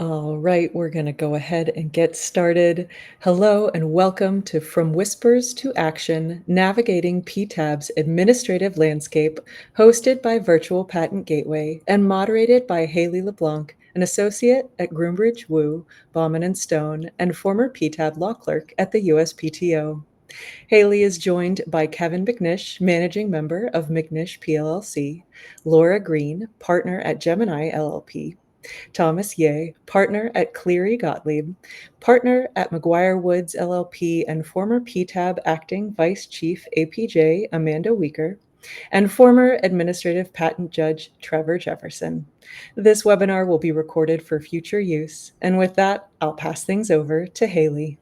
All right, we're going to go ahead and get started. Hello and welcome to From Whispers to Action Navigating PTAB's Administrative Landscape, hosted by Virtual Patent Gateway and moderated by Haley LeBlanc, an associate at Groombridge Wu, Bauman and Stone, and former PTAB law clerk at the USPTO. Haley is joined by Kevin McNish, managing member of McNish PLLC, Laura Green, partner at Gemini LLP, Thomas Ye, partner at Cleary Gottlieb, partner at McGuire Woods LLP, and former PTAB acting vice chief APJ Amanda Weaker, and former administrative patent judge Trevor Jefferson. This webinar will be recorded for future use. And with that, I'll pass things over to Haley.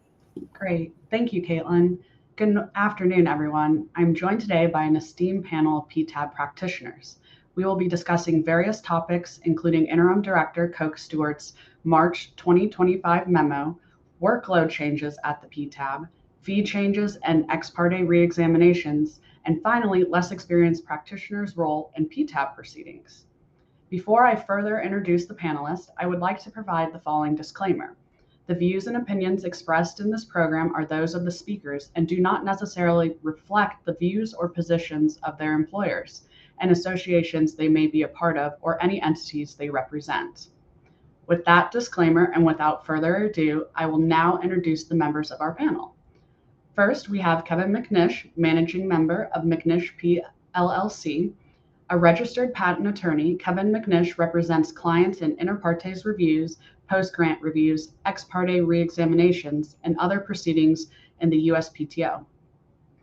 Great. Thank you, Caitlin. Good afternoon, everyone. I'm joined today by an esteemed panel of PTAB practitioners. We will be discussing various topics, including Interim Director Koch Stewart's March 2025 memo, workload changes at the PTAB, fee changes and ex parte reexaminations, and finally, less experienced practitioners' role in PTAB proceedings. Before I further introduce the panelists, I would like to provide the following disclaimer. The views and opinions expressed in this program are those of the speakers and do not necessarily reflect the views or positions of their employers and associations they may be a part of or any entities they represent. With that disclaimer and without further ado, I will now introduce the members of our panel. First, we have Kevin McNish, managing member of McNish PLLC. A registered patent attorney, Kevin McNish represents clients in inter partes reviews, post-grant reviews, ex parte reexaminations, and other proceedings in the USPTO.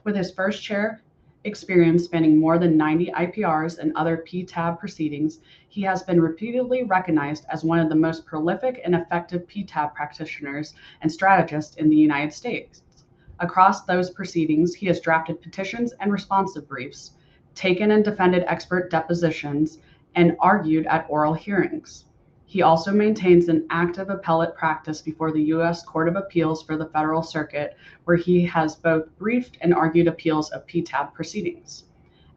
With his first chair experience spanning more than 90 IPRs and other PTAB proceedings, he has been repeatedly recognized as one of the most prolific and effective PTAB practitioners and strategists in the United States. Across those proceedings, he has drafted petitions and responsive briefs, taken and defended expert depositions, and argued at oral hearings. He also maintains an active appellate practice before the U.S. Court of Appeals for the Federal Circuit, where he has both briefed and argued appeals of PTAB proceedings.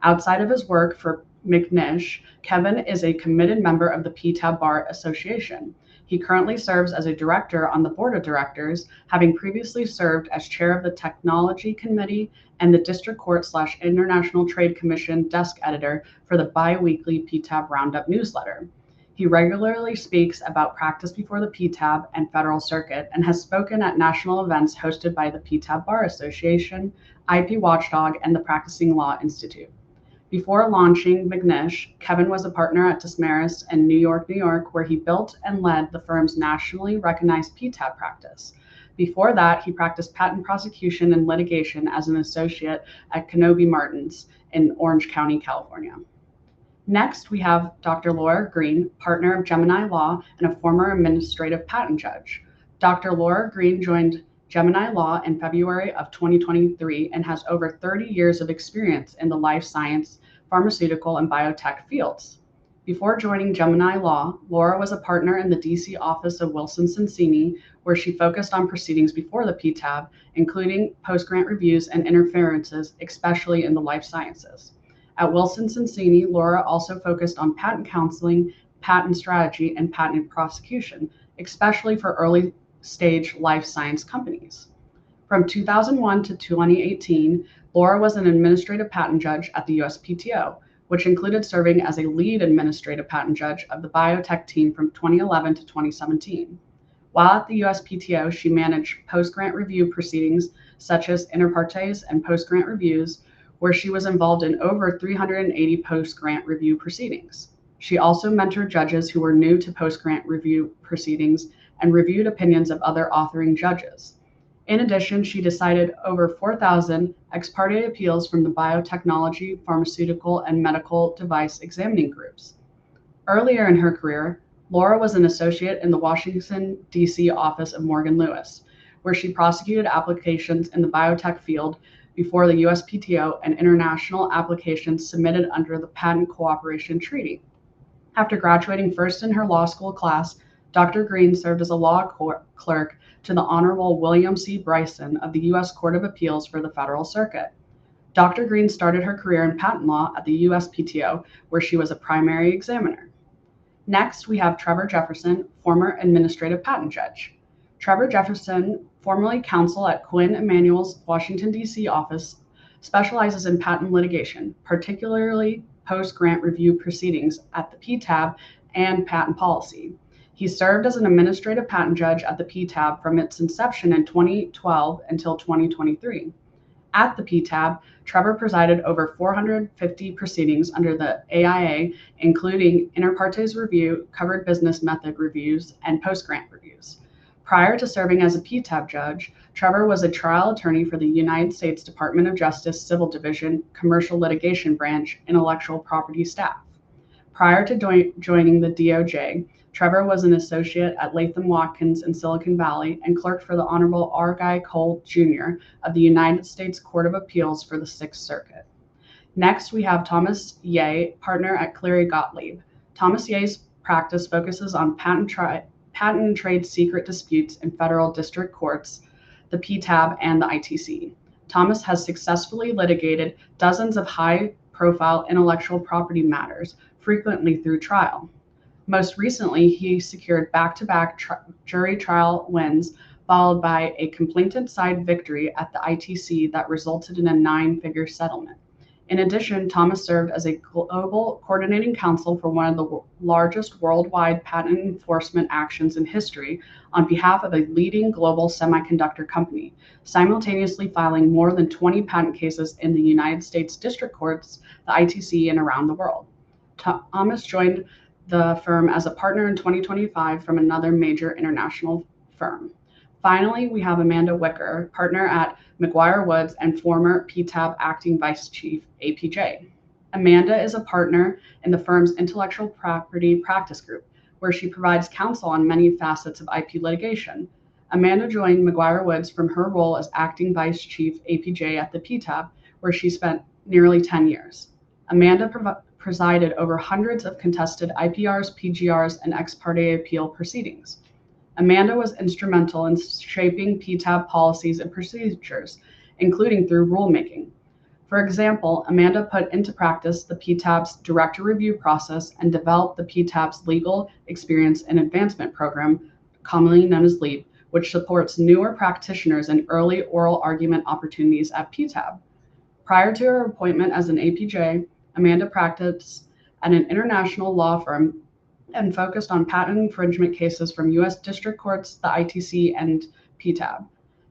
Outside of his work for McNish, Kevin is a committed member of the PTAB Bar Association. He currently serves as a director on the board of directors, having previously served as chair of the Technology Committee and the District Court/International Trade Commission desk editor for the bi-weekly PTAB Roundup newsletter. He regularly speaks about practice before the PTAB and Federal Circuit and has spoken at national events hosted by the PTAB Bar Association, IP Watchdog, and the Practicing Law Institute. Before launching McNish, Kevin was a partner at Dismaris in New York, where he built and led the firm's nationally recognized PTAB practice. Before that, he practiced patent prosecution and litigation as an associate at Kenobi Martins in Orange County, California. Next, we have Dr. Laura Green, partner of Gemini Law and a former administrative patent judge. Dr. Laura Green joined Gemini Law in February of 2023 and has over 30 years of experience in the life science, pharmaceutical, and biotech fields. Before joining Gemini Law, Laura was a partner in the DC office of Wilson Sonsini, where she focused on proceedings before the PTAB, including post-grant reviews and interferences, especially in the life sciences. At Wilson Sonsini, Laura also focused on patent counseling, patent strategy, and patent prosecution, especially for early-stage life science companies. From 2001 to 2018, Laura was an administrative patent judge at the USPTO, which included serving as a lead administrative patent judge of the biotech team from 2011 to 2017. While at the USPTO, she managed post-grant review proceedings such as inter partes and post-grant reviews, where she was involved in over 380 post-grant review proceedings. She also mentored judges who were new to post-grant review proceedings and reviewed opinions of other authoring judges. In addition, she decided over 4,000 ex parte appeals from the biotechnology, pharmaceutical, and medical device examining groups. Earlier in her career, Laura was an associate in the Washington, D.C. office of Morgan Lewis, where she prosecuted applications in the biotech field before the USPTO and international applications submitted under the Patent Cooperation Treaty. After graduating first in her law school class, Dr. Green served as a law clerk to the Honorable William C. Bryson of the U.S. Court of Appeals for the Federal Circuit. Dr. Green started her career in patent law at the USPTO, where she was a primary examiner. Next, we have Trevor Jefferson, former administrative patent judge. Trevor Jefferson, formerly counsel at Quinn Emanuel's Washington, D.C. office, specializes in patent litigation, particularly post grant review proceedings at the PTAB and patent policy. He served as an administrative patent judge at the PTAB from its inception in 2012 until 2023. At the PTAB, Trevor presided over 450 proceedings under the AIA, including inter partes review, covered business method reviews, and post grant reviews. Prior to serving as a PTAB judge, Trevor was a trial attorney for the United States Department of Justice Civil Division Commercial Litigation Branch Intellectual Property Staff. Prior to joining the DOJ, Trevor was an associate at Latham Watkins in Silicon Valley and clerked for the Honorable R. Guy Cole Jr. of the United States Court of Appeals for the Sixth Circuit. Next, we have Thomas Ye, partner at Cleary Gottlieb. Thomas Ye's practice focuses on patent and trade secret disputes in federal district courts, the PTAB, and the ITC. Thomas has successfully litigated dozens of high-profile intellectual property matters, frequently through trial. Most recently, he secured back-to-back jury trial wins, followed by a complainant side victory at the ITC that resulted in a nine-figure settlement. In addition, Thomas served as a global coordinating counsel for one of the largest worldwide patent enforcement actions in history on behalf of a leading global semiconductor company, simultaneously filing more than 20 patent cases in the United States district courts, the ITC, and around the world. Thomas joined the firm as a partner in 2025 from another major international firm. Finally, we have Amanda Wicker, partner at McGuire Woods and former PTAB acting vice chief, APJ. Amanda is a partner in the firm's intellectual property practice group, where she provides counsel on many facets of IP litigation. Amanda joined McGuire Woods from her role as acting vice chief, APJ at the PTAB, where she spent nearly 10 years. Amanda presided over hundreds of contested IPRs, PGRs, and ex parte appeal proceedings. Amanda was instrumental in shaping PTAB policies and procedures, including through rulemaking. For example, Amanda put into practice the PTAB's director review process and developed the PTAB's Legal Experience and Advancement Program, commonly known as LEAP, which supports newer practitioners in early oral argument opportunities at PTAB. Prior to her appointment as an APJ, Amanda practiced at an international law firm and focused on patent infringement cases from U.S. district courts, the ITC, and PTAB.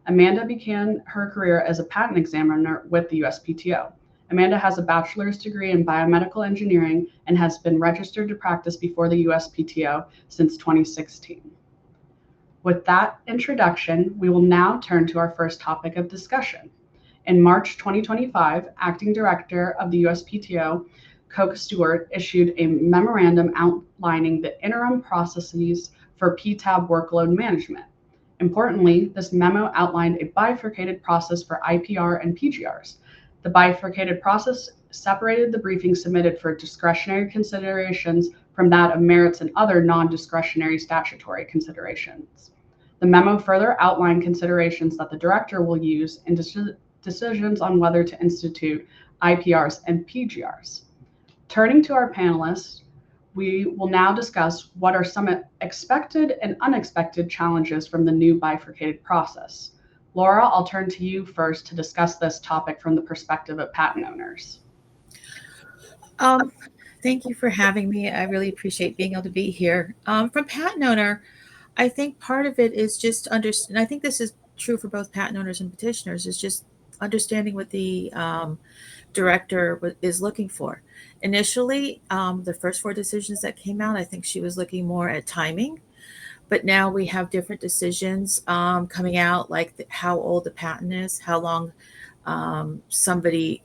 Amanda began her career as a patent examiner with the USPTO. Amanda has a bachelor's degree in biomedical engineering and has been registered to practice before the USPTO since 2016. With that introduction, we will now turn to our first topic of discussion. In March 2025, Acting Director of the USPTO, Coke Stewart, issued a memorandum outlining the interim processes for PTAB workload management. Importantly, this memo outlined a bifurcated process for IPR and PGRs. The bifurcated process separated the briefing submitted for discretionary considerations from that of merits and other non-discretionary statutory considerations. The memo further outlined considerations that the director will use in decisions on whether to institute IPRs and PGRs. Turning to our panelists, we will now discuss what are some expected and unexpected challenges from the new bifurcated process. Laura, I'll turn to you first to discuss this topic from the perspective of patent owners. Thank you for having me. I really appreciate being able to be here. From patent owner, I think part of it is just understand. I think this is true for both patent owners and petitioners. Is just understanding what the director is looking for. Initially, the first four decisions that came out, I think she was looking more at timing, but now we have different decisions coming out, like how old the patent is, how long somebody,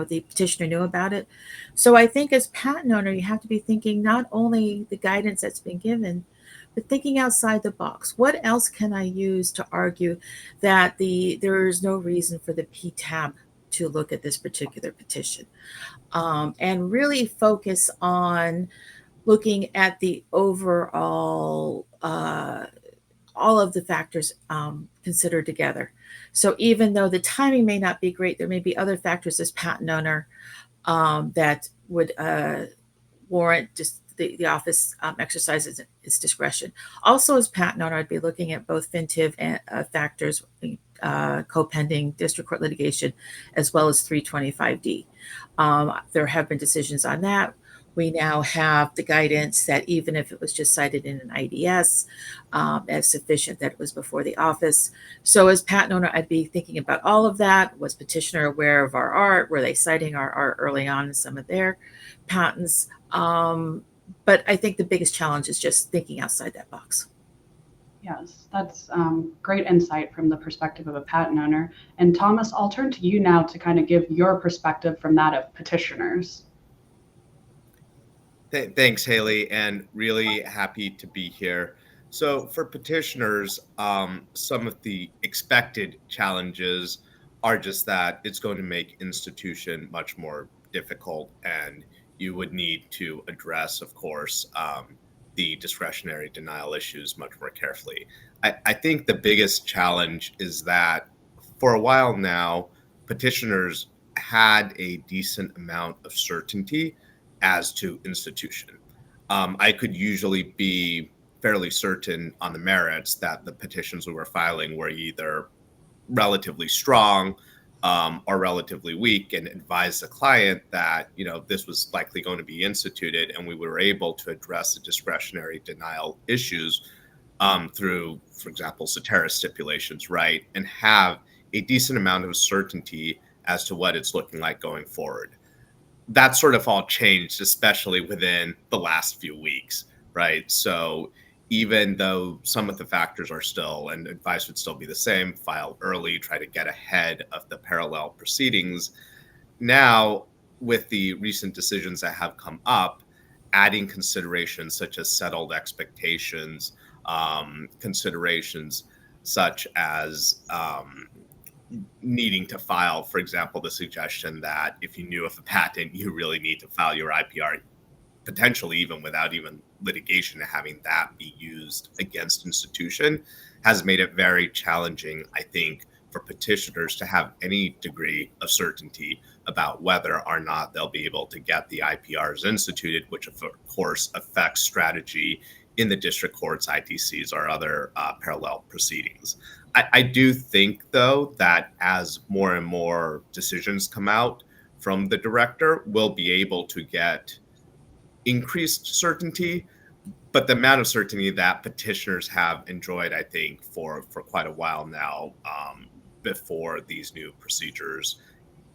the petitioner knew about it. So I think as patent owner, you have to be thinking not only the guidance that's been given, but thinking outside the box. What else can I use to argue that there is no reason for the PTAB to look at this particular petition, and really focus on looking at the overall, all of the factors considered together. So even though the timing may not be great, there may be other factors as patent owner that would warrant just the office exercises its discretion. Also, as patent owner, I'd be looking at both FinTIV and, factors, co-pending district court litigation, as well as 325D. There have been decisions on that. We now have the guidance that even if it was just cited in an IDS, as sufficient that it was before the office. So as patent owner, I'd be thinking about all of that. Was petitioner aware of our art? Were they citing our art early on in some of their patents? But I think the biggest challenge is just thinking outside that box. Yes, that's great insight from the perspective of a patent owner. And Thomas, I'll turn to you now to kind of give your perspective from that of petitioners. Thanks, Haley, and really happy to be here. So, for petitioners, some of the expected challenges are just that it's going to make institution much more difficult, and you would need to address, of course, the discretionary denial issues much more carefully. I think the biggest challenge is that for a while now, petitioners had a decent amount of certainty as to institution. I could usually be fairly certain on the merits that the petitions we were filing were either relatively strong or relatively weak, and advise the client that this was likely going to be instituted, and we were able to address the discretionary denial issues through, for example, ceteris stipulations, right, and have a decent amount of certainty as to what it's looking like going forward. That sort of all changed, especially within the last few weeks, right? So even though some of the factors are still, and advice would still be the same, file early, try to get ahead of the parallel proceedings. Now, with the recent decisions that have come up, adding considerations such as settled expectations, considerations such as needing to file, for example, the suggestion that if you knew of a patent, you really need to file your IPR, potentially even without even litigation, having that be used against institution, has made it very challenging, I think, for petitioners to have any degree of certainty about whether or not they'll be able to get the IPRs instituted, which of course affects strategy in the district courts, ITCs, or other parallel proceedings. I do think, though, that as more and more decisions come out from the director, we'll be able to get increased certainty. But the amount of certainty that petitioners have enjoyed, I think, for quite a while now, before these new procedures,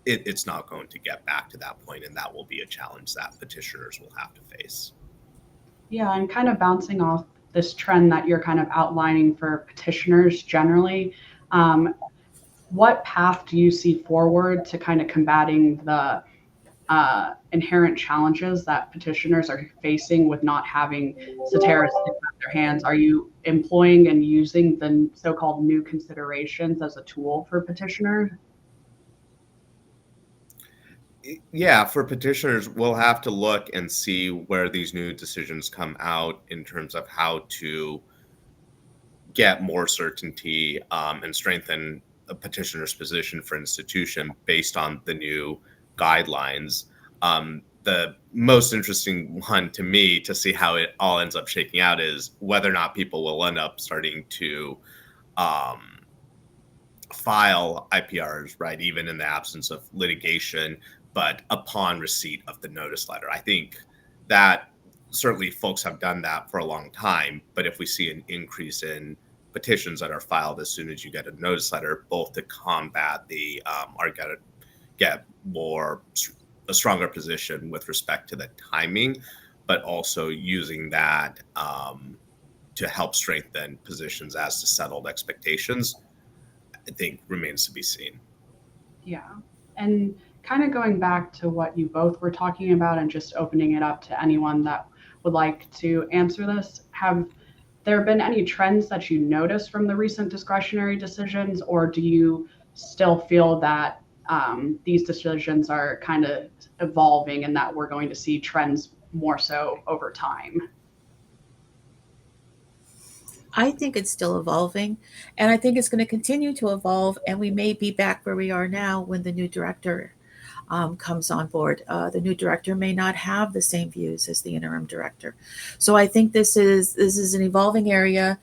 it's not going to get back to that point, and that will be a challenge that petitioners will have to face. Yeah, and kind of bouncing off this trend that you're kind of outlining for petitioners generally, what path do you see forward to kind of combating the inherent challenges that petitioners are facing with not having ceteris at their hands? Are you employing and using the so-called new considerations as a tool for petitioners? Yeah, for petitioners, we'll have to look and see where these new decisions come out in terms of how to get more certainty and strengthen a petitioner's position for institution based on the new guidelines. The most interesting one to me to see how it all ends up shaking out is whether or not people will end up starting to file IPRs, right, even in the absence of litigation, but upon receipt of the notice letter. I think that certainly folks have done that for a long time, but if we see an increase in petitions that are filed as soon as you get a notice letter, both to combat the or get more a stronger position with respect to the timing, but also using that to help strengthen positions as to settled expectations, I think remains to be seen. Yeah. And kind of going back to what you both were talking about and just opening it up to anyone that would like to answer this, have there been any trends that you noticed from the recent discretionary decisions, or do you still feel that these decisions are kind of evolving and that we're going to see trends more so over time? I think it's still evolving, and I think it's going to continue to evolve, and we may be back where we are now when the new director comes on board. The new director may not have the same views as the interim director. So I think this is an evolving area,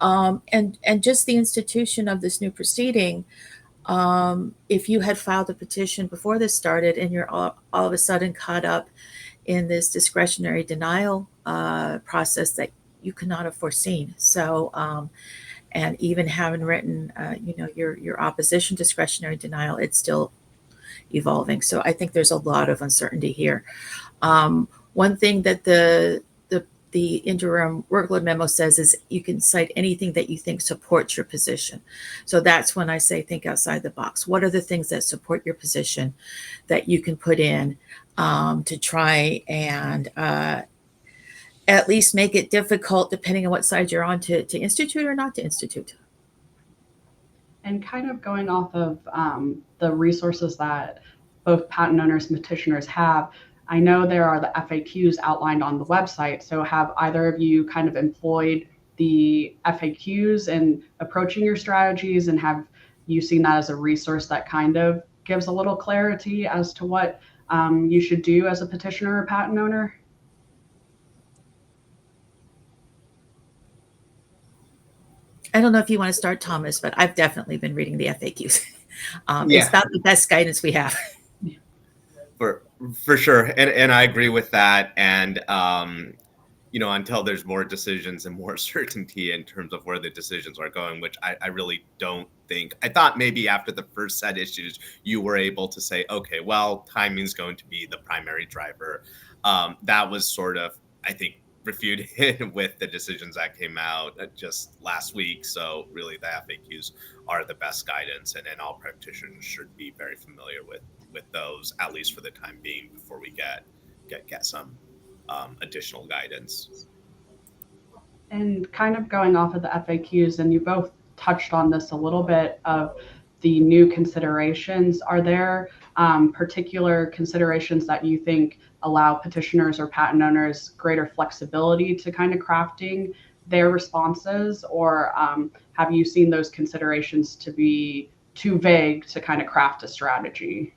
and just the institution of this new proceeding. If you had filed a petition before this started and you're all of a sudden caught up in this discretionary denial process that you could not have foreseen. So, and even having written, your opposition discretionary denial, it's still evolving. So I think there's a lot of uncertainty here. One thing that the interim workload memo says is you can cite anything that you think supports your position. So that's when I say think outside the box. What are the things that support your position that you can put in to try and at least make it difficult, depending on what side you're on, to institute or not to institute? And kind of going off of the resources that both patent owners and petitioners have, I know there are the FAQs outlined on the website. So have either of you kind of employed the FAQs in approaching your strategies, and have you seen that as a resource that kind of gives a little clarity as to what you should do as a petitioner or patent owner? I don't know if you want to start, Thomas, but I've definitely been reading the FAQs. Yeah. It's about the best guidance we have. For sure, and I agree with that. And until there's more decisions and more certainty in terms of where the decisions are going, which I really don't think. I thought maybe after the first set issues, you were able to say, okay, well, timing is going to be the primary driver. That was sort of, I think, refuted with the decisions that came out just last week. So really the FAQs are the best guidance, and all practitioners should be very familiar with those, at least for the time being, before we get some additional guidance. And kind of going off of the FAQs, and you both touched on this a little bit, of the new considerations. Are there particular considerations that you think allow petitioners or patent owners greater flexibility to kind of crafting their responses, or have you seen those considerations to be too vague to kind of craft a strategy?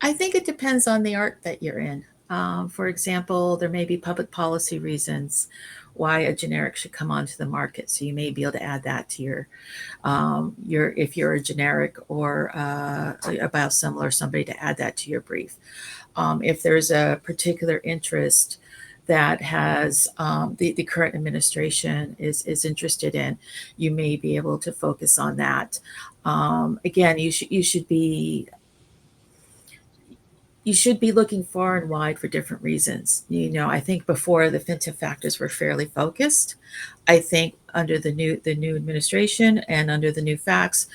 I think it depends on the art that you're in. For example, there may be public policy reasons why a generic should come onto the market. So you may be able to add that to your if you're a generic or a biosimilar, somebody to add that to your brief. If there's a particular interest that has the current administration is interested in, you may be able to focus on that. Again, you should be looking far and wide for different reasons. I think before the FinTech factors were fairly focused. I think under the new administration and under the new facts,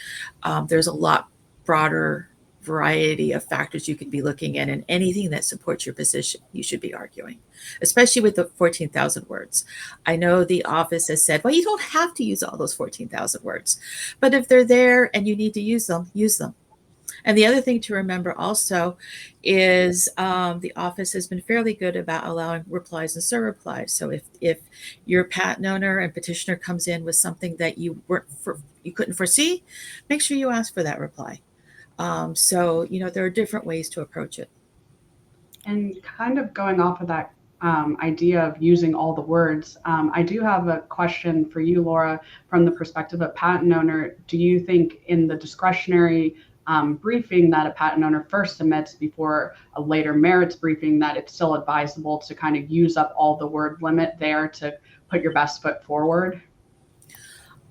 there's a lot broader variety of factors you could be looking at, and anything that supports your position, you should be arguing, especially with the 14,000 words. I know the office has said, well, you don't have to use all those 14,000 words, but if they're there and you need to use them, use them. And the other thing to remember also is the office has been fairly good about allowing replies and surreplies. So if your patent owner and petitioner comes in with something that you couldn't foresee, make sure you ask for that reply. So there are different ways to approach it. And kind of going off of that idea of using all the words, I do have a question for you, Laura, from the perspective of patent owner. Do you think in the discretionary briefing that a patent owner first submits before a later merits briefing, that it's still advisable to kind of use up all the word limit there to put your best foot forward?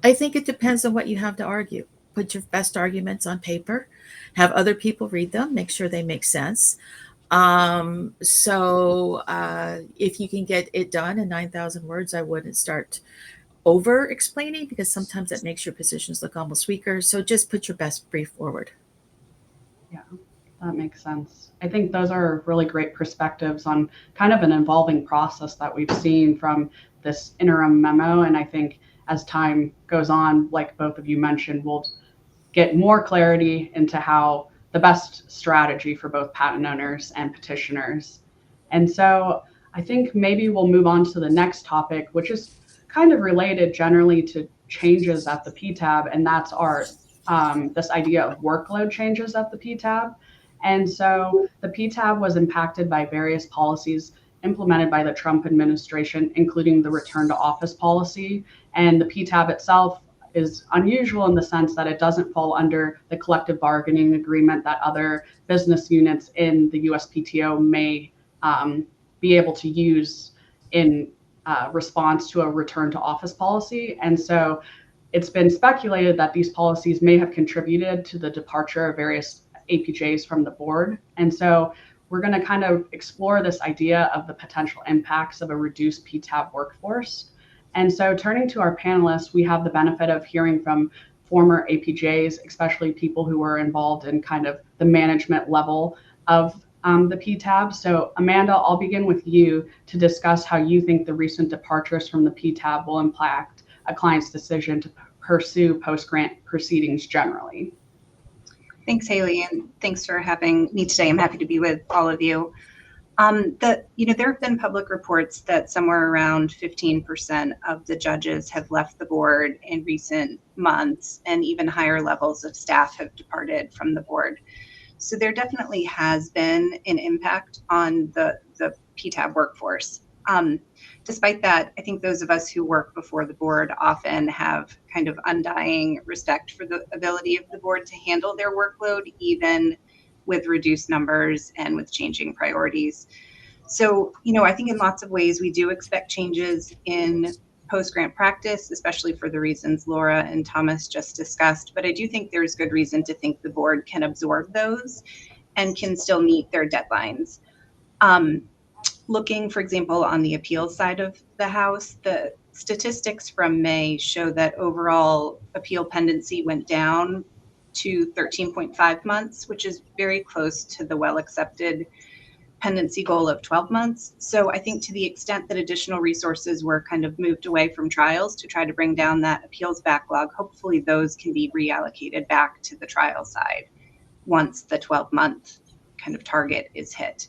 I think it depends on what you have to argue. Put your best arguments on paper, have other people read them, make sure they make sense. So if you can get it done in 9,000 words, I wouldn't start over explaining, because sometimes that makes your positions look almost weaker. So just put your best brief forward. Yeah, that makes sense. I think those are really great perspectives on kind of an evolving process that we've seen from this interim memo. And I think as time goes on, like both of you mentioned, we'll get more clarity into how the best strategy for both patent owners and petitioners. And so I think maybe we'll move on to the next topic, which is kind of related generally to changes at the PTAB, and that's our this idea of workload changes at the PTAB. And so the PTAB was impacted by various policies implemented by the Trump administration, including the return to office policy. And the PTAB itself is unusual in the sense that it doesn't fall under the collective bargaining agreement that other business units in the USPTO may be able to use in response to a return to office policy. And so it's been speculated that these policies may have contributed to the departure of various APJs from the board. And so we're going to kind of explore this idea of the potential impacts of a reduced PTAB workforce. And so turning to our panelists, we have the benefit of hearing from former APJs, especially people who were involved in kind of the management level of the PTAB. So Amanda, I'll begin with you to discuss how you think the recent departures from the PTAB will impact a client's decision to pursue post-grant proceedings generally. Thanks, Haley, and thanks for having me today. I'm happy to be with all of you. There have been public reports that somewhere around 15% of the judges have left the board in recent months, and even higher levels of staff have departed from the board. So there definitely has been an impact on the PTAB workforce. Despite that, I think those of us who work before the board often have kind of undying respect for the ability of the board to handle their workload, even with reduced numbers and with changing priorities. So, I think in lots of ways we do expect changes in post-grant practice, especially for the reasons Laura and Thomas just discussed. But I do think there's good reason to think the board can absorb those and can still meet their deadlines. Looking, for example, on the appeals side of the House, the statistics from May show that overall appeal pendency went down to 13.5 months, which is very close to the well-accepted pendency goal of 12 months. So I think to the extent that additional resources were kind of moved away from trials to try to bring down that appeals backlog, hopefully those can be reallocated back to the trial side once the 12-month kind of target is hit.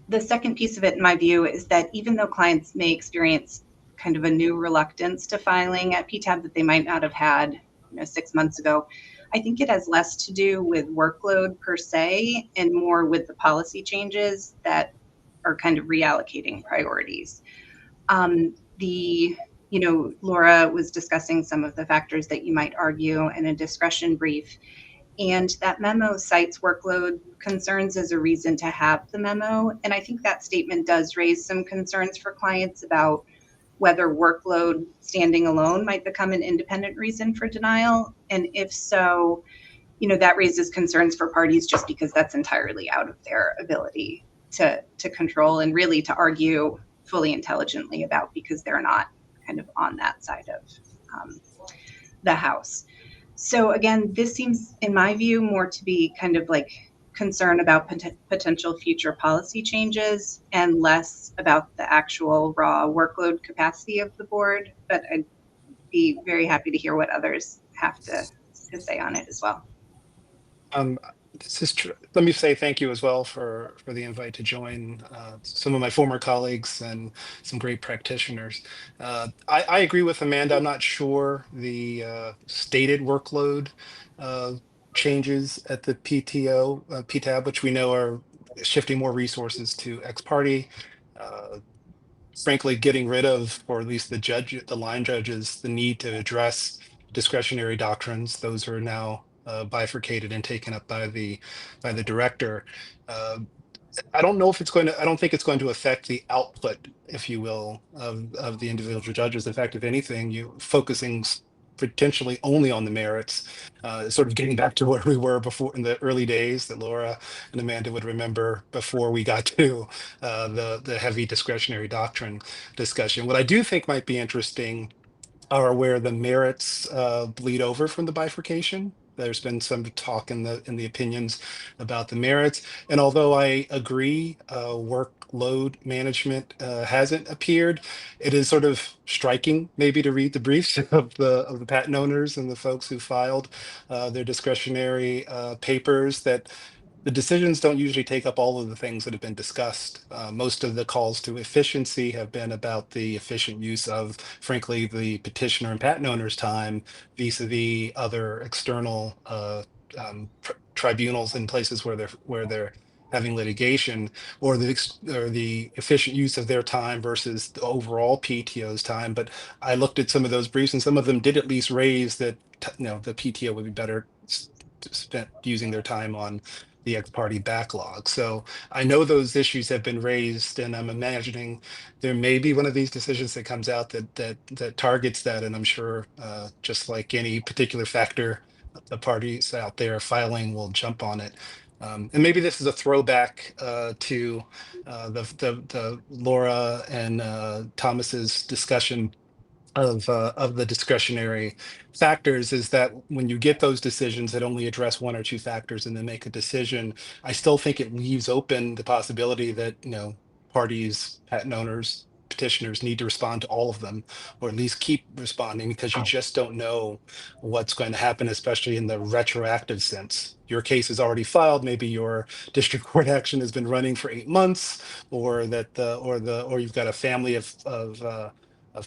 The second piece of it, in my view, is that even though clients may experience kind of a new reluctance to filing at PTAB that they might not have had 6 months ago, I think it has less to do with workload per se and more with the policy changes that are kind of reallocating priorities. Laura was discussing some of the factors that you might argue in a discussion brief. And that memo cites workload concerns as a reason to have the memo. And I think that statement does raise some concerns for clients about whether workload standing alone might become an independent reason for denial. And if so, that raises concerns for parties just because that's entirely out of their ability to control and really to argue fully intelligently about, because they're not kind of on that side of the House. So again, this seems, in my view, more to be kind of like concern about potential future policy changes and less about the actual raw workload capacity of the board. But I'd be very happy to hear what others have to say on it as well. This is true. Let me say thank you as well for the invite to join some of my former colleagues and some great practitioners. I agree with Amanda. I'm not sure the stated workload changes at the PTAB, which we know are shifting more resources to ex parte. Frankly, getting rid of, or at least the line judges, the need to address discretionary doctrines. Those are now bifurcated and taken up by the director. I don't know if it's going to. I don't think it's going to affect the output, if you will, of the individual judges. In fact, if anything, you focusing potentially only on the merits, sort of getting back to where we were before in the early days that Laura and Amanda would remember before we got to the heavy discretionary doctrine discussion. What I do think might be interesting are where the merits bleed over from the bifurcation. There's been some talk in the opinions about the merits, and although I agree, workload management hasn't appeared, it is sort of striking maybe to read the briefs of the patent owners and the folks who filed their discretionary papers that the decisions don't usually take up all of the things that have been discussed. Most of the calls to efficiency have been about the efficient use of, frankly, the petitioner and patent owner's time vis-a-vis other external tribunals in places where they're having litigation, or the efficient use of their time versus the overall PTO's time. But I looked at some of those briefs, and some of them did at least raise that the PTO would be better spent using their time on the ex-party backlog. So I know those issues have been raised, and I'm imagining there may be one of these decisions that comes out that targets that. And I'm sure, just like any particular factor, the parties out there filing will jump on it. And maybe this is a throwback to the Laura and Thomas's discussion of the discretionary factors, is that when you get those decisions that only address one or two factors and then make a decision, I still think it leaves open the possibility that, parties, patent owners, petitioners need to respond to all of them, or at least keep responding, because you just don't know what's going to happen, especially in the retroactive sense. Your case is already filed, maybe your district court action has been running for 8 months, or or you've got a family of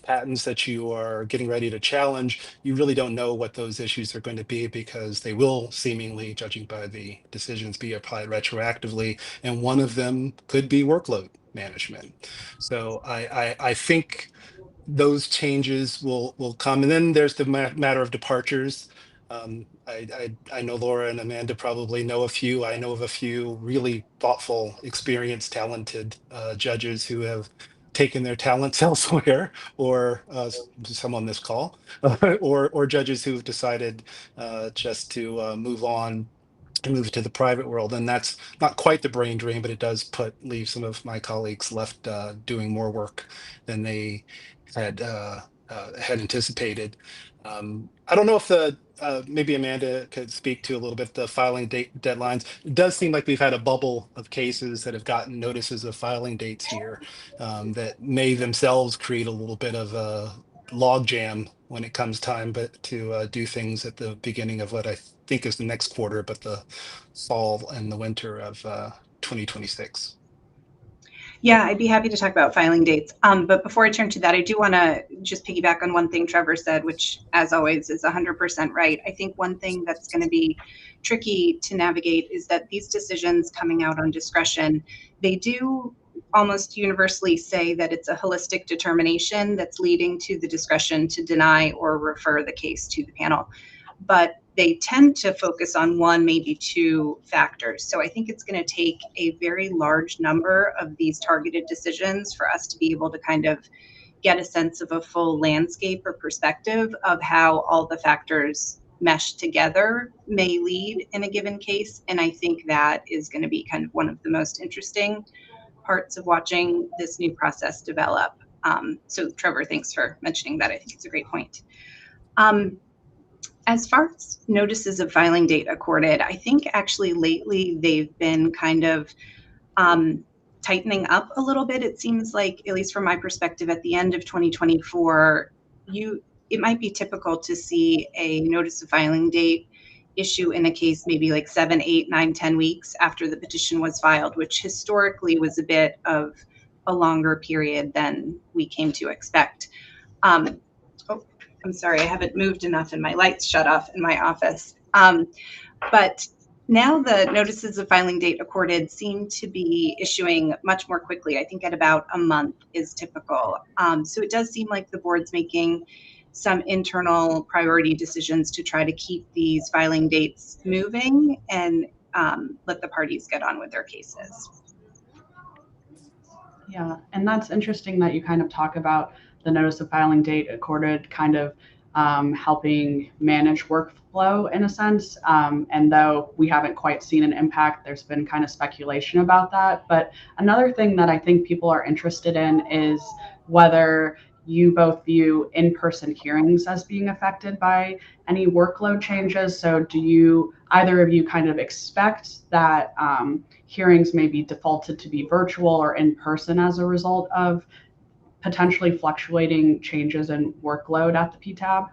patents that you are getting ready to challenge. You really don't know what those issues are going to be, because they will seemingly, judging by the decisions, be applied retroactively. And one of them could be workload management. So I think those changes will come. And then there's the matter of departures. I know Laura and Amanda probably know a few. I know of a few really thoughtful, experienced, talented judges who have taken their talents elsewhere, or some on this call, or judges who've decided just to move on and move to the private world. And that's not quite the brain drain, but it does leave some of my colleagues left doing more work than they had anticipated. I don't know if maybe Amanda could speak to a little bit the filing date deadlines. It does seem like we've had a bubble of cases that have gotten notices of filing dates here, that may themselves create a little bit of a logjam when it comes time, but to do things at the beginning of what I think is the next quarter, but the fall and the winter of 2026. Yeah, I'd be happy to talk about filing dates. But before I turn to that, I do want to just piggyback on one thing Trevor said, which, as always, is 100% right. I think one thing that's going to be tricky to navigate is that these decisions coming out on discretion, they do almost universally say that it's a holistic determination that's leading to the discretion to deny or refer the case to the panel. But they tend to focus on one, maybe two factors. So I think it's going to take a very large number of these targeted decisions for us to be able to kind of get a sense of a full landscape or perspective of how all the factors mesh together may lead in a given case. And I think that is going to be kind of one of the most interesting parts of watching this new process develop. So Trevor, thanks for mentioning that. I think it's a great point. As far as notices of filing date accorded, I think actually lately they've been kind of tightening up a little bit. It seems like, at least from my perspective, at the end of 2024, it might be typical to see a notice of filing date issue in a case maybe like 7, 8, 9, 10 weeks after the petition was filed, which historically was a bit of a longer period than we came to expect. I'm sorry, I haven't moved enough and my lights shut off in my office. But now the notices of filing date accorded seem to be issuing much more quickly. I think at about a month is typical. So it does seem like the board's making some internal priority decisions to try to keep these filing dates moving and let the parties get on with their cases. Yeah, and that's interesting that you kind of talk about the notice of filing date accorded kind of helping manage workflow in a sense. And though we haven't quite seen an impact, there's been kind of speculation about that. But another thing that I think people are interested in is whether you both view in-person hearings as being affected by any workload changes. So do either of you kind of expect that hearings may be defaulted to be virtual or in person as a result of potentially fluctuating changes in workload at the PTAB?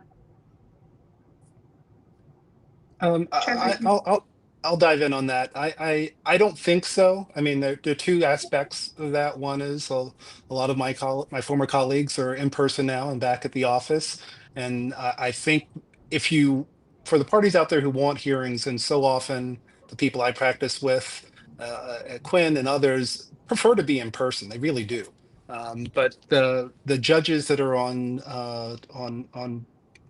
I'll dive in on that. I don't think so. I mean, there are two aspects of that. One is a lot of my former colleagues are in person now and back at the office, and I think if you for the parties out there who want hearings, and so often the people I practice with, at Quinn and others prefer to be in person. They really do. But the judges that are on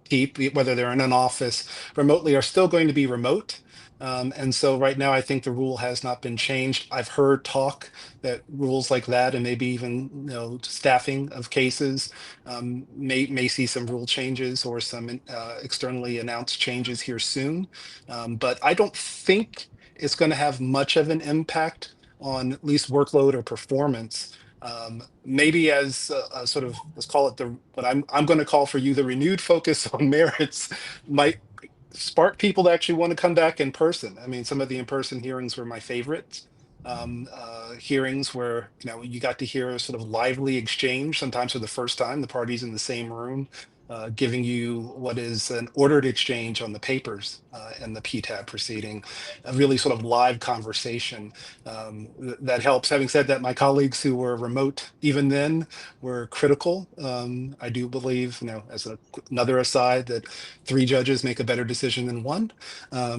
keep, whether they're in an office remotely, are still going to be remote. And so right now, I think the rule has not been changed. I've heard talk that rules like that, and maybe even staffing of cases, may see some rule changes or some externally announced changes here soon. But I don't think it's going to have much of an impact on at least workload or performance. Maybe as a sort of, let's call it what I'm going to call for you, the renewed focus on merits might spark people to actually want to come back in person. I mean, some of the in-person hearings were my favorites. Hearings where you got to hear a sort of lively exchange, sometimes for the first time, the parties in the same room, giving you what is an ordered exchange on the papers in the PTAB proceeding, a really sort of live conversation. That helps. Having said that, my colleagues who were remote even then were critical. I do believe, as another aside, that 3 judges make a better decision than 1.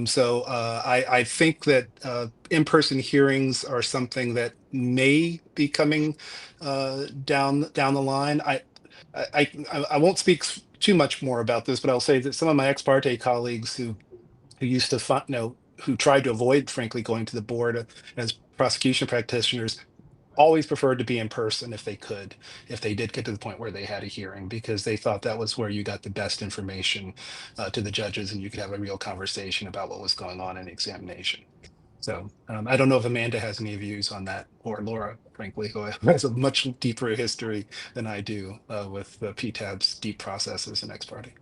So I think that in-person hearings are something that may be coming down the line. I won't speak too much more about this, but I'll say that some of my ex parte colleagues who used to who tried to avoid, frankly, going to the board as prosecution practitioners, always preferred to be in person if they could, if they did get to the point where they had a hearing, because they thought that was where you got the best information to the judges, and you could have a real conversation about what was going on in the examination. So I don't know if Amanda has any views on that, or Laura, frankly, who has a much deeper history than I do with the PTAB's deep processes and ex parte.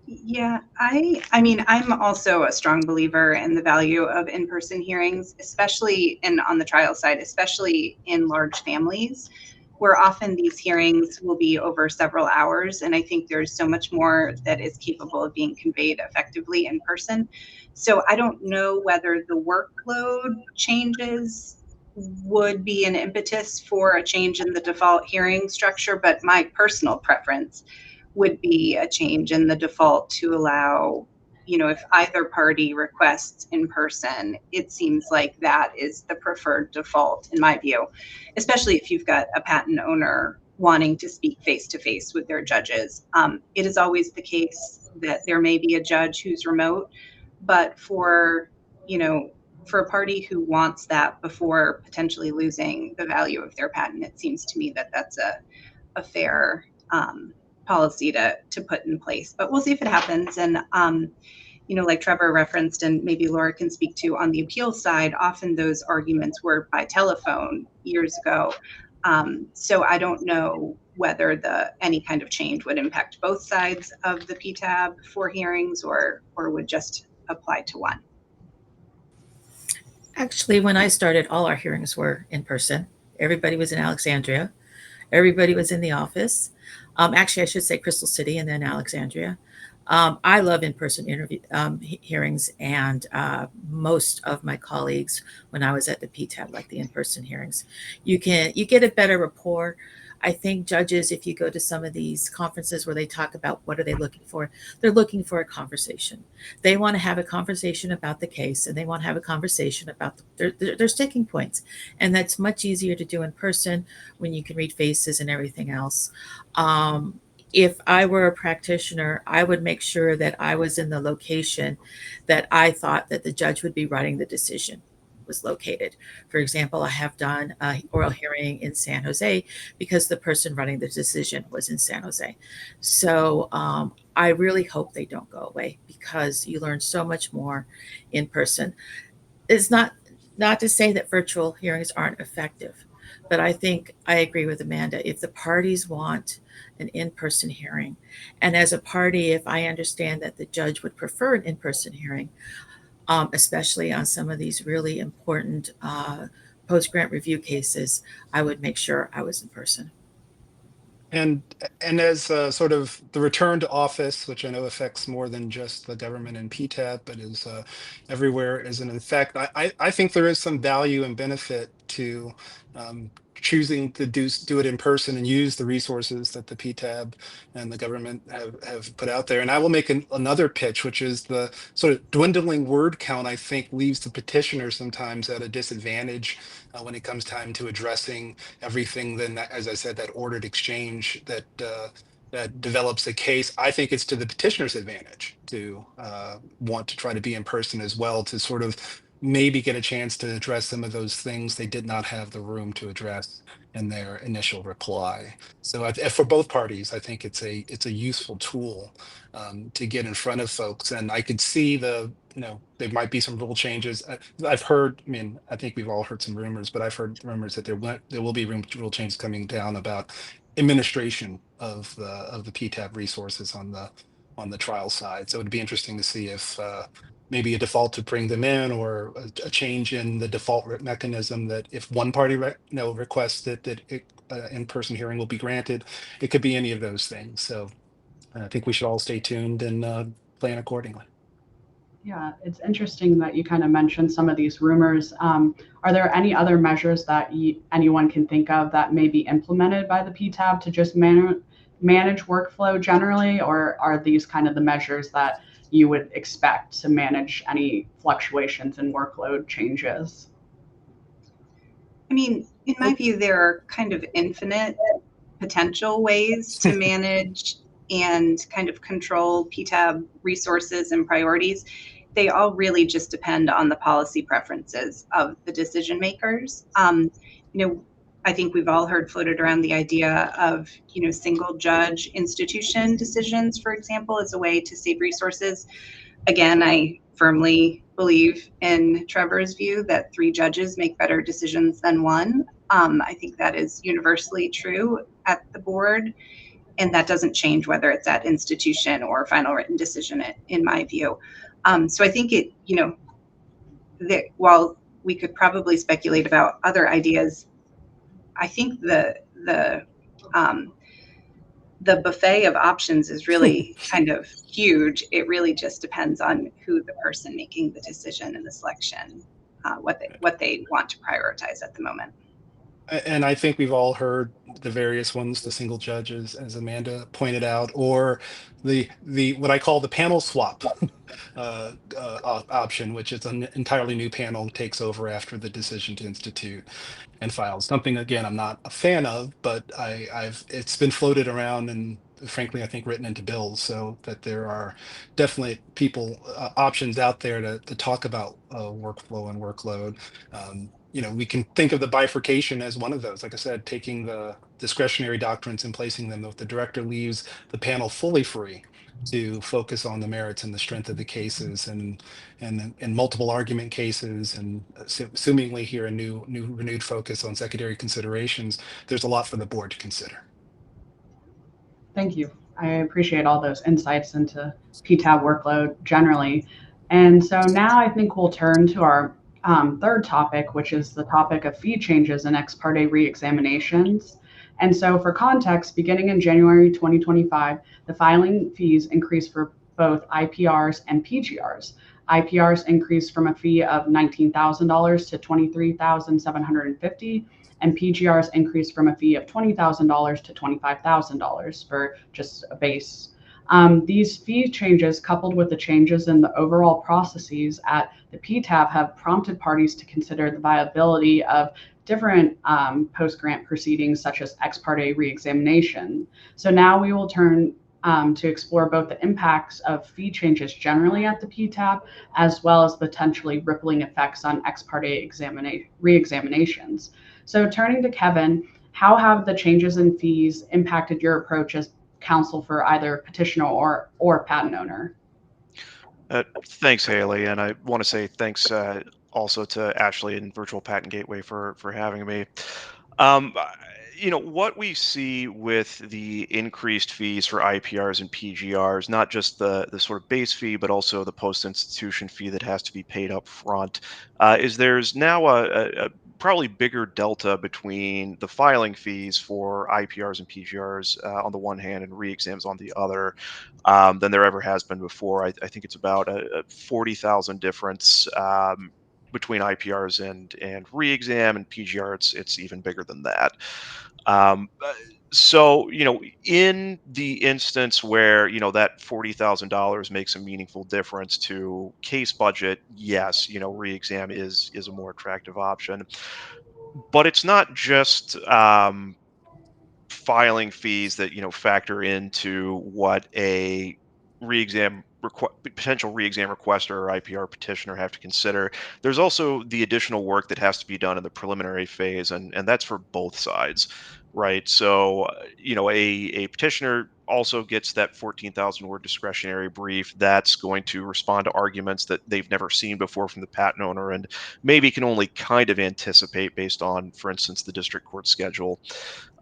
Yeah, I mean, I'm also a strong believer in the value of in-person hearings, especially on the trial side, especially in large families, where often these hearings will be over several hours. And I think there's so much more that is capable of being conveyed effectively in person. So I don't know whether the workload changes would be an impetus for a change in the default hearing structure, but my personal preference would be a change in the default to allow, if either party requests in person, it seems like that is the preferred default in my view, especially if you've got a patent owner wanting to speak face to face with their judges. It is always the case that there may be a judge who's remote, but for a party who wants that before potentially losing the value of their patent, it seems to me that that's a fair policy to put in place. But we'll see if it happens. And like Trevor referenced, and maybe Laura can speak to, on the appeal side, often those arguments were by telephone years ago. So I don't know whether any kind of change would impact both sides of the PTAB for hearings, or would just apply to one. Actually, when I started, all our hearings were in person. Everybody was in Alexandria. Everybody was in the office. Actually, I should say Crystal City and then Alexandria. I love in-person hearings, and most of my colleagues, when I was at the PTAB, like the in-person hearings. You get a better rapport. I think judges, if you go to some of these conferences where they talk about what are they looking for, they're looking for a conversation. They want to have a conversation about the case, and they want to have a conversation about their sticking points. And that's much easier to do in person when you can read faces and everything else. If I were a practitioner, I would make sure that I was in the location that I thought that the judge would be writing the decision was located. For example, I have done an oral hearing in San Jose because the person running the decision was in San Jose. So I really hope they don't go away, because you learn so much more in person. It's not to say that virtual hearings aren't effective, but I think I agree with Amanda. If the parties want an in-person hearing, and as a party, if I understand that the judge would prefer an in-person hearing, especially on some of these really important post-grant review cases, I would make sure I was in person. And as sort of the return to office, which I know affects more than just the government and PTAB, but is everywhere, is an effect. I think there is some value and benefit to choosing to do it in person and use the resources that the PTAB and the government have put out there. And I will make another pitch, which is the sort of dwindling word count, I think, leaves the petitioner sometimes at a disadvantage when it comes time to addressing everything. Then, as I said, that ordered exchange that develops a case. I think it's to the petitioner's advantage to want to try to be in person as well, to sort of maybe get a chance to address some of those things they did not have the room to address in their initial reply. So for both parties, I think it's a useful tool to get in front of folks. And I could see there might be some rule changes. I've heard, I mean, I think we've all heard some rumors, but I've heard rumors that there will be rule changes coming down about administration of the PTAB resources on the trial side. So it'd be interesting to see if maybe a default to bring them in, or a change in the default mechanism, that if one party requests that in-person hearing will be granted. It could be any of those things. So I think we should all stay tuned and plan accordingly. Yeah, it's interesting that you kind of mentioned some of these rumors. Are there any other measures that anyone can think of that may be implemented by the PTAB to just manage workflow generally, or are these kind of the measures that you would expect to manage any fluctuations in workload changes? I mean, in my view, there are kind of infinite potential ways to manage and kind of control PTAB resources and priorities. They all really just depend on the policy preferences of the decision makers. I think we've all heard floated around the idea of, single judge institution decisions, for example, as a way to save resources. Again, I firmly believe in Trevor's view that 3 judges make better decisions than one. I think that is universally true at the board, and that doesn't change whether it's at institution or final written decision, in my view. So I think that while we could probably speculate about other ideas, I think the buffet of options is really kind of huge. It really just depends on who the person making the decision and the selection, what they want to prioritize at the moment. And I think we've all heard the various ones, the single judges, as Amanda pointed out, or the what I call the panel swap option, which is an entirely new panel takes over after the decision to institute and files. Something, again, I'm not a fan of, but it's been floated around, and frankly, I think written into bills, so that there are definitely options out there to talk about workflow and workload. We can think of the bifurcation as one of those. Like I said, taking the discretionary doctrines and placing them, if the director leaves the panel fully free to focus on the merits and the strength of the cases, and multiple argument cases, and assumingly here a new renewed focus on secondary considerations. There's a lot for the board to consider. Thank you. I appreciate all those insights into PTAB workload generally. And so now I think we'll turn to our third topic, which is the topic of fee changes and ex parte reexaminations. And so for context, beginning in January 2025, the filing fees increased for both IPRs and PGRs. IPRs increased from a fee of $19,000 to $23,750, and PGRs increased from a fee of $20,000 to $25,000 for just a base. These fee changes, coupled with the changes in the overall processes at the PTAB, have prompted parties to consider the viability of different post-grant proceedings, such as ex parte reexamination. So now we will turn to explore both the impacts of fee changes generally at the PTAB, as well as potentially rippling effects on ex parte reexaminations. So turning to Kevin, how have the changes in fees impacted your approach as counsel for either petitioner or patent owner? Thanks, Haley, and I want to say thanks also to Ashley and Virtual Patent Gateway for having me. What we see with the increased fees for IPRs and PGRs, not just the sort of base fee, but also the post institution fee that has to be paid up front, is there's now a probably bigger delta between the filing fees for IPRs and PGRs on the one hand and re-exams on the other than there ever has been before. I think it's about a 40,000 difference between IPRs and re-exam, and PGR it's even bigger than that. Um, uh, so, in the instance where, that $40,000 makes a meaningful difference to case budget, yes, re-exam is a more attractive option. But it's not just filing fees that factor into what a potential re-exam requester or IPR petitioner have to consider. There's also the additional work that has to be done in the preliminary phase, and that's for both sides, right? So, a petitioner also gets that 14,000 word discretionary brief that's going to respond to arguments that they've never seen before from the patent owner and maybe can only kind of anticipate based on, for instance, the district court schedule.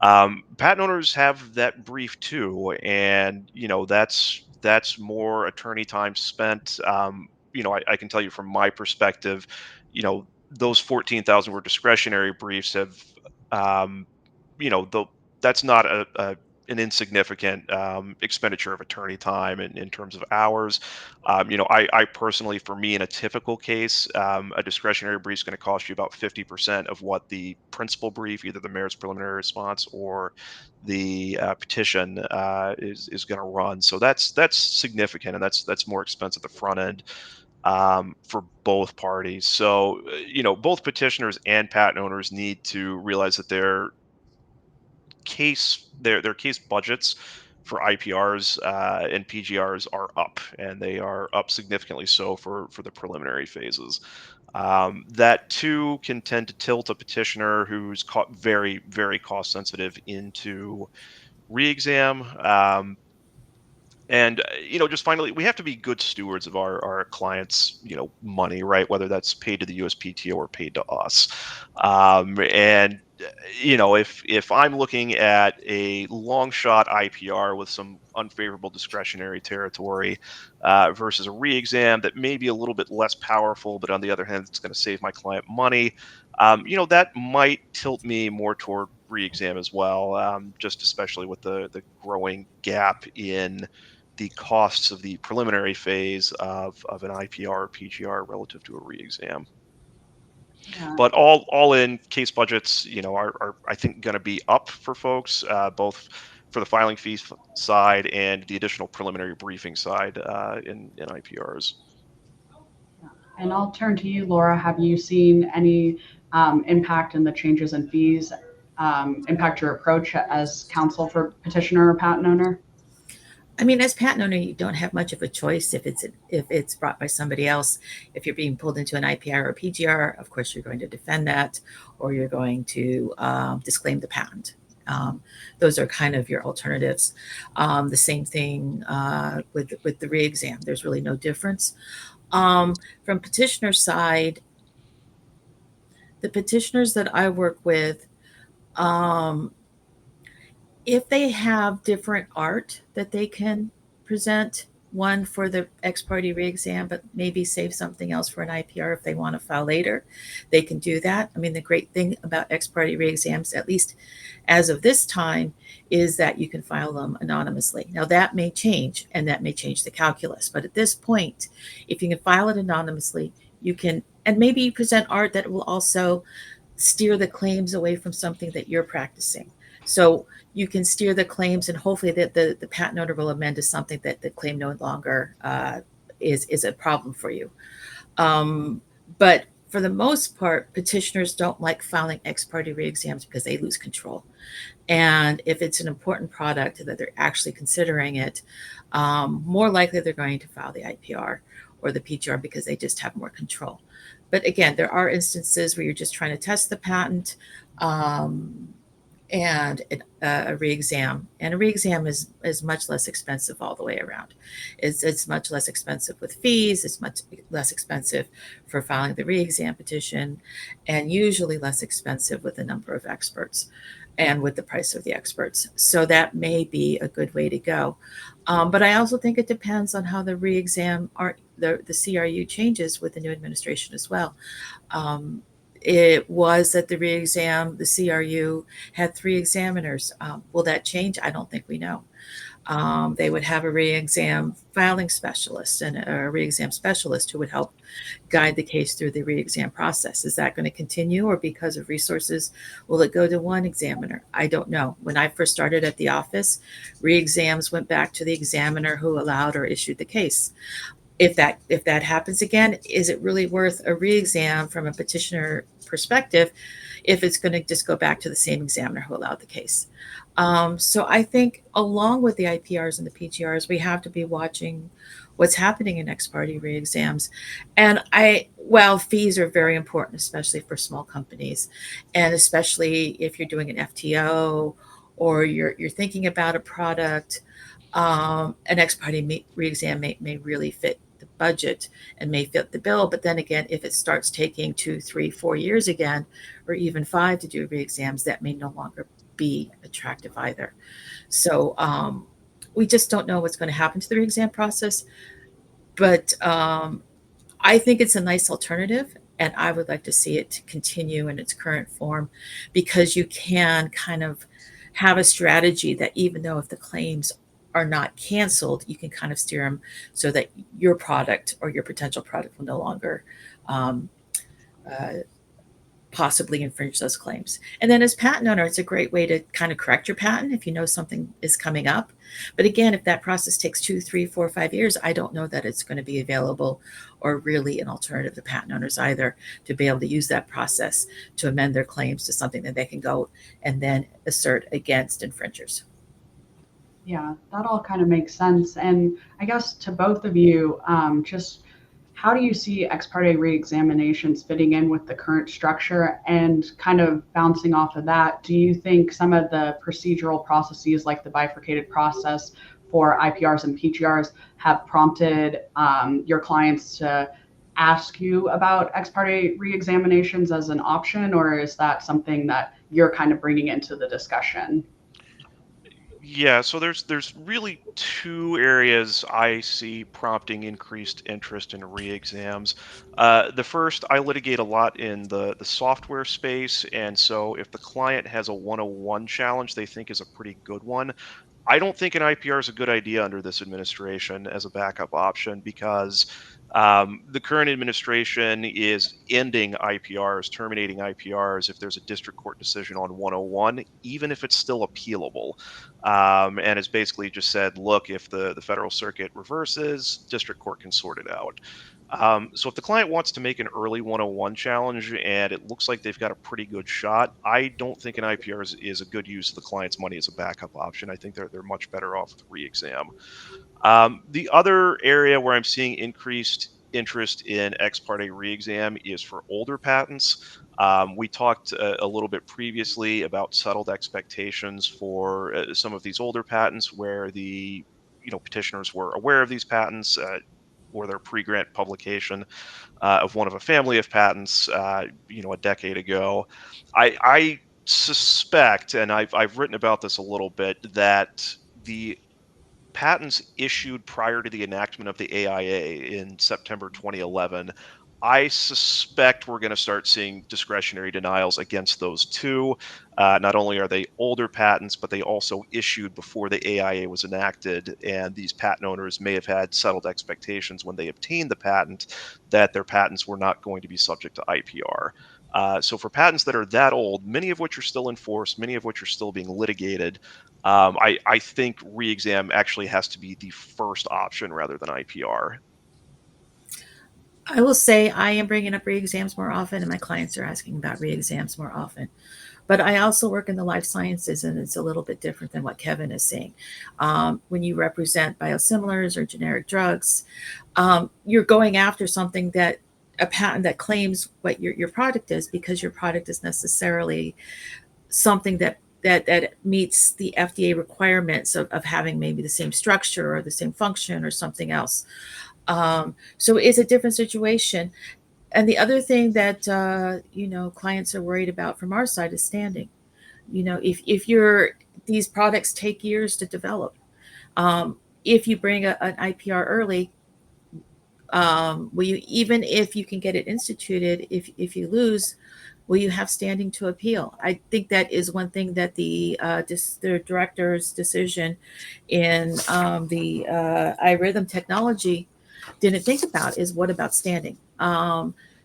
Patent owners have that brief too, and that's more attorney time spent. I can tell you from my perspective, those 14,000 word discretionary briefs have, um, you know, the that's not an insignificant expenditure of attorney time in terms of hours. I personally, for me, in a typical case, a discretionary brief is going to cost you about 50% of what the principal brief, either the merits preliminary response or the petition, is going to run. So that's significant, and that's more expensive at the front end for both parties. So both petitioners and patent owners need to realize that their case budgets for IPRs and PGRs are up, and they are up significantly so for the preliminary phases. That too can tend to tilt a petitioner who's very, very cost sensitive into re-exam. And just finally, we have to be good stewards of our clients money, right? Whether that's paid to the USPTO or paid to us. And if I'm looking at a long shot IPR with some unfavorable discretionary territory versus a re-exam that may be a little bit less powerful, but on the other hand, it's going to save my client money, that might tilt me more toward re-exam as well, just especially with the growing gap in the costs of the preliminary phase of an IPR or PGR relative to a re-exam. Yeah. But all in case budgets, are I think going to be up for folks, both for the filing fees side and the additional preliminary briefing side in IPRs. And I'll turn to you, Laura. Have you seen any impact in the changes in fees impact your approach as counsel for petitioner or patent owner? I mean, as patent owner, you don't have much of a choice if it's brought by somebody else. If you're being pulled into an IPR or PGR, of course you're going to defend that, or you're going to disclaim the patent. Those are kind of your alternatives. The same thing with the re-exam. There's really no difference. From petitioner side, the petitioners that I work with, if they have different art that they can present, one for the ex parte re-exam, but maybe save something else for an IPR if they want to file later, they can do that. I mean, the great thing about ex parte re-exams, at least as of this time, is that you can file them anonymously. Now that may change, and that may change the calculus, but at this point, if you can file it anonymously, you can, and maybe you present art that will also steer the claims away from something that you're practicing. So you can steer the claims, and hopefully that the patent owner will amend to something that the claim no longer is a problem for you. But for the most part, petitioners don't like filing ex parte re-exams because they lose control. And if it's an important product that they're actually considering it, more likely they're going to file the IPR or the PGR because they just have more control. But again, there are instances where you're just trying to test the patent. And a re-exam. And a re-exam is much less expensive all the way around. It's much less expensive with fees. It's much less expensive for filing the re-exam petition, and usually less expensive with the number of experts and with the price of the experts. So that may be a good way to go. But I also think it depends on how the re-exam the CRU changes with the new administration as well. it was that the re-exam, the CRU, had 3 examiners. Will that change? I don't think we know. They would have a re-exam filing specialist and a re-exam specialist who would help guide the case through the re-exam process. Is that going to continue, or because of resources, will it go to one examiner? I don't know. When I first started at the office, re-exams went back to the examiner who allowed or issued the case. If that happens again, is it really worth a re-exam from a petitioner perspective if it's going to just go back to the same examiner who allowed the case? So I think along with the IPRs and the PGRs, we have to be watching what's happening in ex parte re-exams. And while fees are very important, especially for small companies, and especially if you're doing an FTO or you're thinking about a product, an ex parte re-exam may really fit the budget and may fit the bill. But then again, if it starts taking 2, 3, 4 years again, or even 5 to do re-exams, that may no longer be attractive either. So we just don't know what's going to happen to the re-exam process. But I think it's a nice alternative, and I would like to see it continue in its current form, because you can kind of have a strategy that even though if the claims are not canceled, you can kind of steer them so that your product or your potential product will no longer um, uh, possibly infringe those claims. And then as patent owner, it's a great way to kind of correct your patent if you know something is coming up. But again, if that process takes 2, 3, 4, 5 years, I don't know that it's going to be available or really an alternative to patent owners either, to be able to use that process to amend their claims to something that they can go and then assert against infringers. Yeah, that all kind of makes sense. And I guess to both of you, just how do you see ex parte reexaminations fitting in with the current structure? And kind of bouncing off of that, do you think some of the procedural processes like the bifurcated process for IPRs and PGRs have prompted your clients to ask you about ex parte reexaminations as an option, or is that something that you're kind of bringing into the discussion? Yeah, so there's really two areas I see prompting increased interest in re-exams. The first, I litigate a lot in the software space, and so if the client has a 101 challenge they think is a pretty good one, I don't think an IPR is a good idea under this administration as a backup option, because the current administration is ending IPRs, terminating IPRs if there's a district court decision on 101, even if it's still appealable. And it's basically just said, look, if the Federal Circuit reverses, district court can sort it out. So if the client wants to make an early 101 challenge and it looks like they've got a pretty good shot, I don't think an IPR is a good use of the client's money as a backup option. I think they're much better off with re-exam. The other area where I'm seeing increased interest in ex parte re-exam is for older patents. We talked a little bit previously about settled expectations for some of these older patents where the petitioners were aware of these patents or their pre-grant publication of one of a family of patents, a decade ago. I suspect, and I've written about this a little bit, that the patents issued prior to the enactment of the AIA in September 2011, I suspect we're going to start seeing discretionary denials against those too. Not only are they older patents, but they also issued before the AIA was enacted, and these patent owners may have had settled expectations when they obtained the patent that their patents were not going to be subject to IPR. So for patents that are that old, many of which are still enforced, many of which are still being litigated, I think re-exam actually has to be the first option rather than IPR. I will say I am bringing up re-exams more often, and my clients are asking about re-exams more often. But I also work in the life sciences, and it's a little bit different than what Kevin is saying. When you represent biosimilars or generic drugs, you're going after something that a patent that claims what your product is, because your product is necessarily something that meets the FDA requirements of having maybe the same structure or the same function or something else. So it's a different situation. And the other thing that clients are worried about from our side is standing. If these products take years to develop. If you bring an IPR early, will you, even if you can get it instituted, if you lose, Will you have standing to appeal? I think that is one thing that the director's decision in the iRhythm technology didn't think about is what about standing?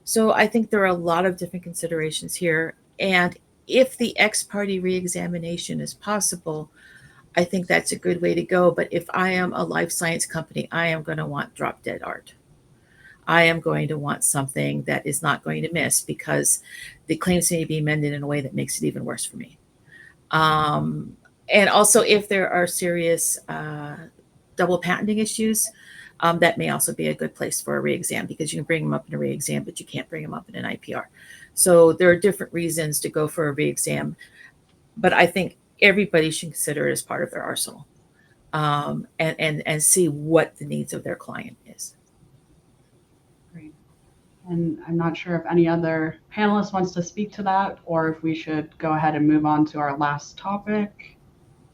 So I think there are a lot of different considerations here. And if the ex parte reexamination is possible, I think that's a good way to go. But if I am a life science company, I am going to want drop dead art. I am going to want something that is not going to miss because the claims may be amended in a way that makes it even worse for me. Um, and also, if there are serious double patenting issues, that may also be a good place for a reexam because you can bring them up in a reexam, but you can't bring them up in an IPR. So there are different reasons to go for a reexam, but I think everybody should consider it as part of their arsenal, and see what the needs of their client is. Great. And I'm not sure if any other panelist wants to speak to that or if we should go ahead and move on to our last topic.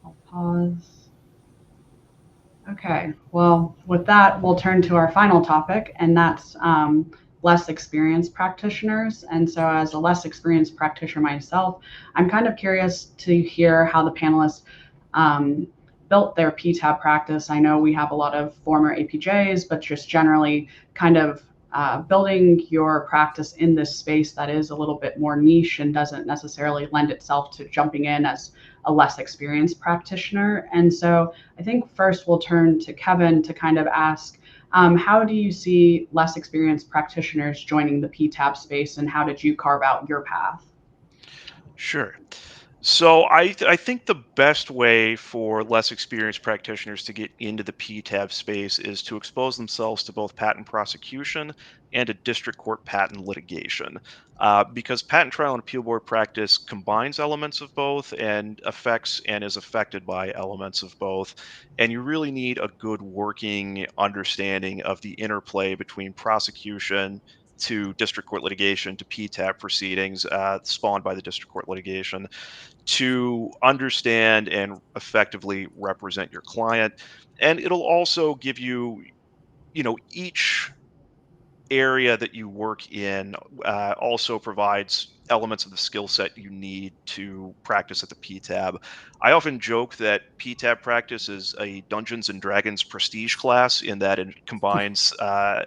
I'll pause. Okay, well, with that, we'll turn to our final topic, and that's less experienced practitioners. And so, as a less experienced practitioner myself, I'm kind of curious to hear how the panelists um, built their PTAB practice. I know we have a lot of former APJs, but just generally kind of building your practice in this space that is a little bit more niche and doesn't necessarily lend itself to jumping in as a less experienced practitioner. And so I think first we'll turn to Kevin to kind of ask, how do you see less experienced practitioners joining the PTAB space, and how did you carve out your path? Sure. So I think the best way for less experienced practitioners to get into the PTAB space is to expose themselves to both patent prosecution and a district court patent litigation, because patent trial and appeal board practice combines elements of both and affects and is affected by elements of both, and you really need a good working understanding of the interplay between prosecution to district court litigation to PTAB proceedings spawned by the district court litigation to understand and effectively represent your client. And it'll also give you, each area that you work in also provides elements of the skill set you need to practice at the PTAB. I often joke that PTAB practice is a Dungeons and Dragons prestige class in that it combines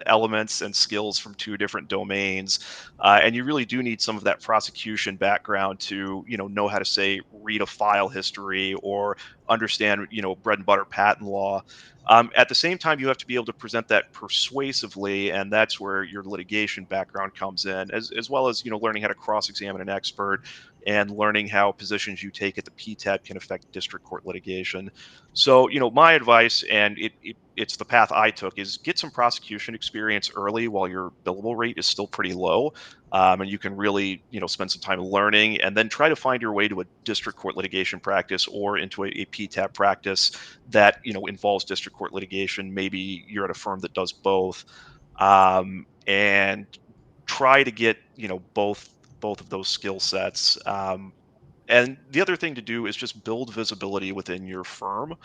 elements and skills from two different domains, and you really do need some of that prosecution background to, know how to say read a file history or understand, bread and butter patent law. At the same time, you have to be able to present that persuasively, and that's where your litigation background comes in, as well as learning how to cross-examine an expert and learning how positions you take at the PTAB can affect district court litigation. So, my advice, and it's the path I took, is get some prosecution experience early while your billable rate is still pretty low, and you can really spend some time learning, and then try to find your way to a district court litigation practice or into a PTAB practice that involves district court litigation. Maybe you're at a firm that does both, and try to get both of those skill sets. And the other thing to do is just build visibility within your firm,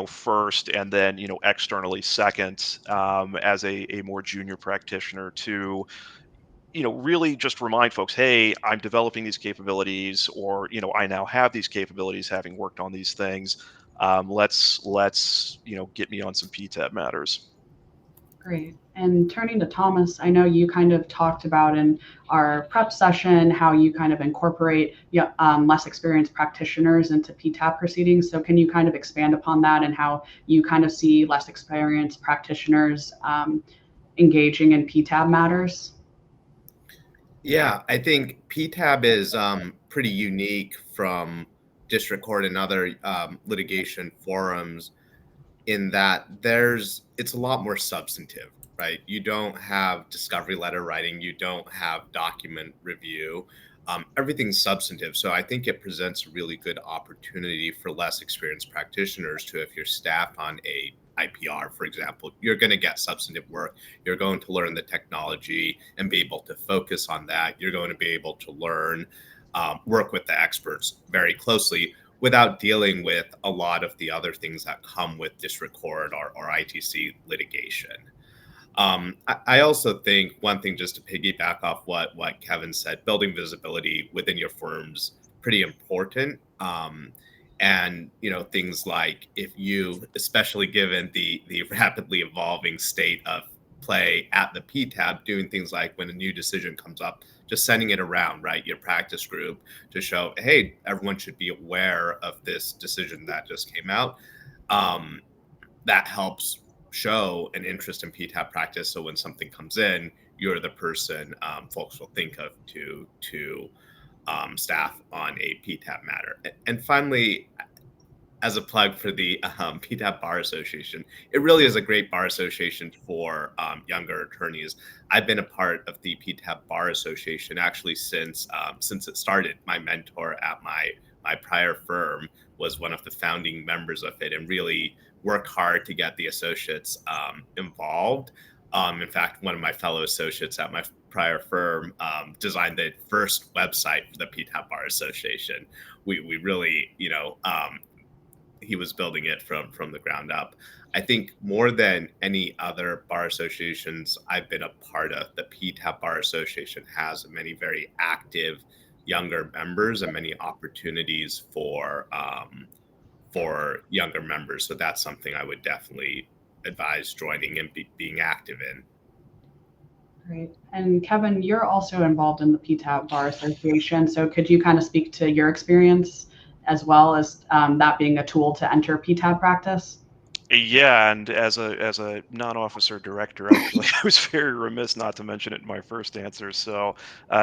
first, and then externally second, as a more junior practitioner to really just remind folks, hey, I'm developing these capabilities, or I now have these capabilities having worked on these things. Let's get me on some PTAB matters. Great. And turning to Thomas, I know you kind of talked about in our prep session how you kind of incorporate less experienced practitioners into PTAB proceedings. So can you kind of expand upon that and how you kind of see less experienced practitioners engaging in PTAB matters? Yeah, I think PTAB is pretty unique from district court and other litigation forums in that it's a lot more substantive, right? You don't have discovery letter writing, you don't have document review. Everything's substantive. So I think it presents a really good opportunity for less experienced practitioners to, if you're staffed on a IPR, for example, you're going to get substantive work. You're going to learn the technology and be able to focus on that. You're going to be able to learn, work with the experts very closely without dealing with a lot of the other things that come with district court or ITC litigation. I also think one thing, just to piggyback off what Kevin said, building visibility within your firm's pretty important. And things like, if you, especially given the rapidly evolving state of play at the PTAB, doing things like when a new decision comes up, just sending it around, right, your practice group, to show, hey, everyone should be aware of this decision that just came out. That helps show an interest in PTAB practice. So when something comes in, you're the person folks will think of to staff on a PTAB matter. And finally, as a plug for the PTAB Bar Association, it really is a great bar association for younger attorneys. I've been a part of the PTAB Bar Association actually since it started. My mentor at my prior firm was one of the founding members of it, and really worked hard to get the associates involved. In fact, one of my fellow associates at my prior firm designed the first website for the PTAB Bar Association. We really, he was building it from the ground up. I think more than any other bar associations I've been a part of, the PTAB Bar Association has many very active younger members and many opportunities for younger members. So that's something I would definitely advise joining and being active in. Great. And Kevin, you're also involved in the PTAB Bar Association. So could you kind of speak to your experience as well as that being a tool to enter PTAB practice? Yeah, and as a non-officer director, actually, I was very remiss not to mention it in my first answer. So,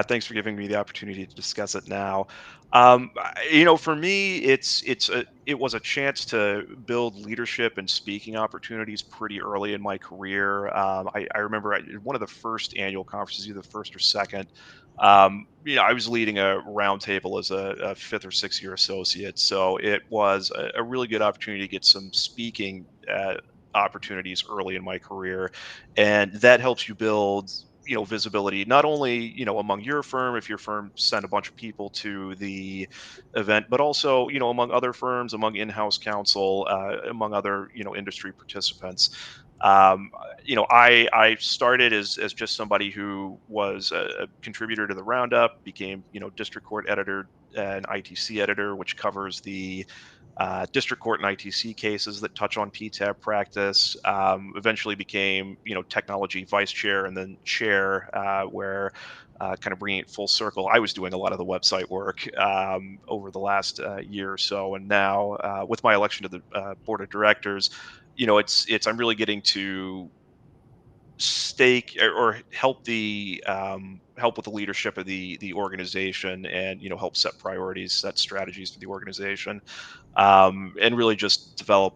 thanks for giving me the opportunity to discuss it now. For me, it was a chance to build leadership and speaking opportunities pretty early in my career. I remember one of the first annual conferences, either the first or second. I was leading a roundtable as a fifth or sixth year associate, so it was a really good opportunity to get some speaking opportunities early in my career, and that helps you build visibility not only among your firm, if your firm sent a bunch of people to the event, but also among other firms, among in-house counsel, among other industry participants. um, I started as just somebody who was a contributor to the roundup, became district court editor and ITC editor, which covers the district court and ITC cases that touch on PTAB practice. Eventually became, technology vice chair and then chair, where kind of bringing it full circle. I was doing a lot of the website work over the last year or so, and now with my election to the board of directors, it's I'm really getting to stake or help with the leadership of the organization, and help set priorities, set strategies for the organization, and really just develop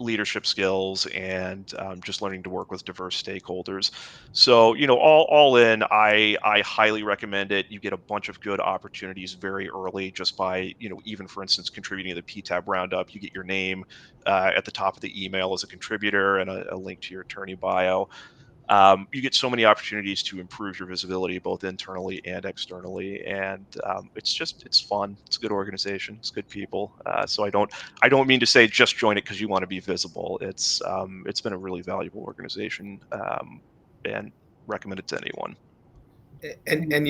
leadership skills, and just learning to work with diverse stakeholders. So all in, I highly recommend it. You get a bunch of good opportunities very early, just by even for instance contributing to the PTAB roundup. You get your name at the top of the email as a contributor, and a link to your attorney bio. You get so many opportunities to improve your visibility both internally and externally, and it's fun. It's a good organization. It's good people. So I don't mean to say just join it because you want to be visible. It's been a really valuable organization, and recommend it to anyone. And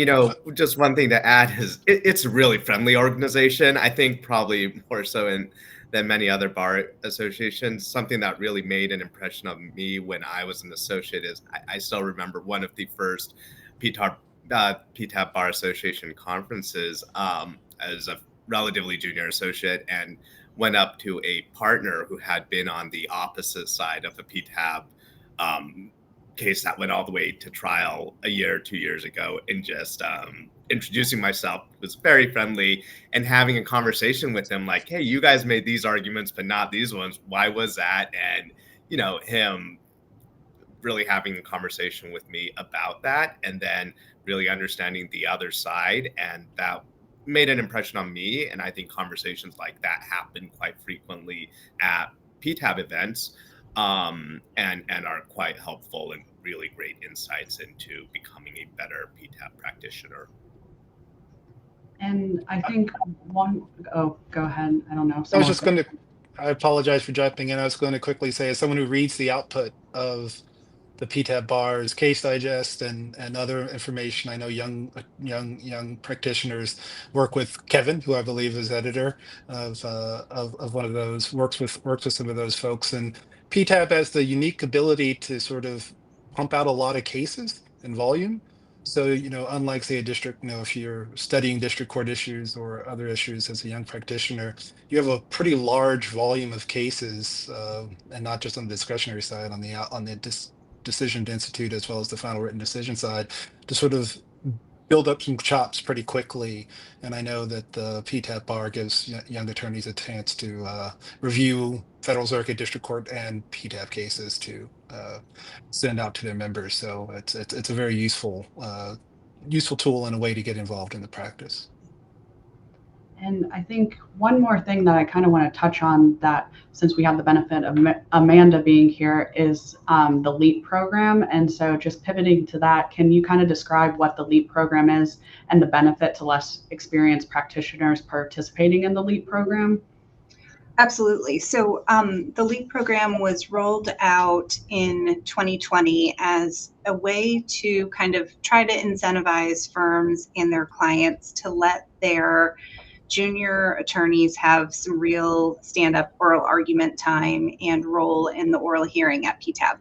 just one thing to add is it's a really friendly organization. I think probably more so than many other bar associations. Something that really made an impression on me when I was an associate is I still remember one of the first PTAB Bar Association conferences, as a relatively junior associate, and went up to a partner who had been on the opposite side of the PTAB case that went all the way to trial a year or 2 years ago, and just introducing myself, was very friendly, and having a conversation with him like, hey, you guys made these arguments but not these ones, why was that? And him really having a conversation with me about that, and then really understanding the other side, and that made an impression on me. And I think conversations like that happen quite frequently at PTAB events, and are quite helpful and really great insights into becoming a better PTAB practitioner. And I think oh, go ahead. I don't know. I was just going to, I apologize for jumping in. I was going to quickly say, as someone who reads the output of the PTAB bar's case digest and other information. I know young practitioners work with Kevin, who I believe is editor of one of those, works with some of those folks. And PTAB has the unique ability to sort of pump out a lot of cases in volume. So, unlike say a district, if you're studying district court issues or other issues as a young practitioner, you have a pretty large volume of cases, and not just on the discretionary side, on the decision to institute as well as the final written decision side, to sort of build up some chops pretty quickly. And I know that the PTAP bar gives young attorneys a chance to review federal circuit, district court, and PTAP cases to send out to their members. So it's a very useful tool and a way to get involved in the practice. And I think one more thing that I kind of want to touch on, that since we have the benefit of Amanda being here, is the LEAP program. And so just pivoting to that, can you kind of describe what the LEAP program is and the benefit to less experienced practitioners participating in the LEAP program? Absolutely. So the LEAP program was rolled out in 2020 as a way to kind of try to incentivize firms and their clients to let their junior attorneys have some real stand-up oral argument time and role in the oral hearing at PTAB.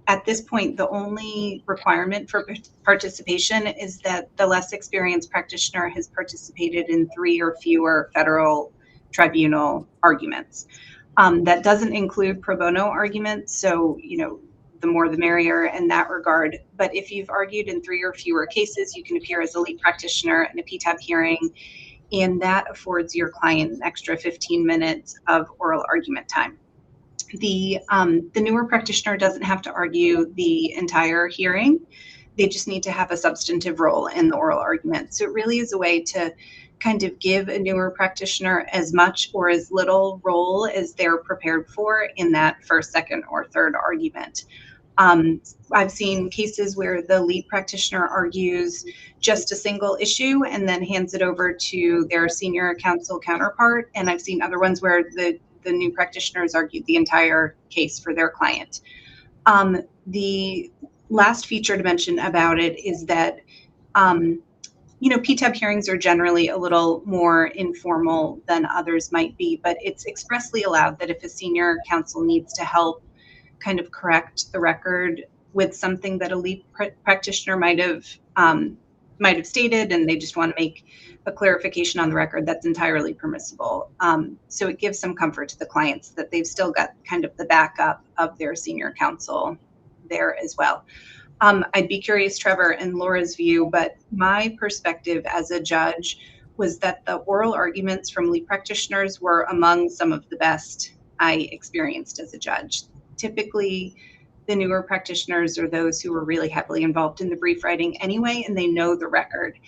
At this point, the only requirement for participation is that the less experienced practitioner has participated in 3 or fewer federal tribunal arguments. That doesn't include pro bono arguments, so the more the merrier in that regard. But if you've argued in 3 or fewer cases, you can appear as a lead practitioner in a PTAB hearing, and that affords your client an extra 15 minutes of oral argument time. The newer practitioner doesn't have to argue the entire hearing. They just need to have a substantive role in the oral argument. So it really is a way to kind of give a newer practitioner as much or as little role as they're prepared for in that first, second, or third argument. I've seen cases where the lead practitioner argues just a single issue and then hands it over to their senior counsel counterpart. And I've seen other ones where the new practitioners argued the entire case for their client. The last feature to mention about it is that PTAB hearings are generally a little more informal than others might be, but it's expressly allowed that if a senior counsel needs to help kind of correct the record with something that a lead practitioner might have stated, and they just want to make a clarification on the record, that's entirely permissible. So it gives some comfort to the clients that they've still got kind of the backup of their senior counsel there as well. I'd be curious, Trevor and Laura's view, but my perspective as a judge was that the oral arguments from lead practitioners were among some of the best I experienced as a judge. Typically, the newer practitioners are those who were really heavily involved in the brief writing anyway, and they know the record.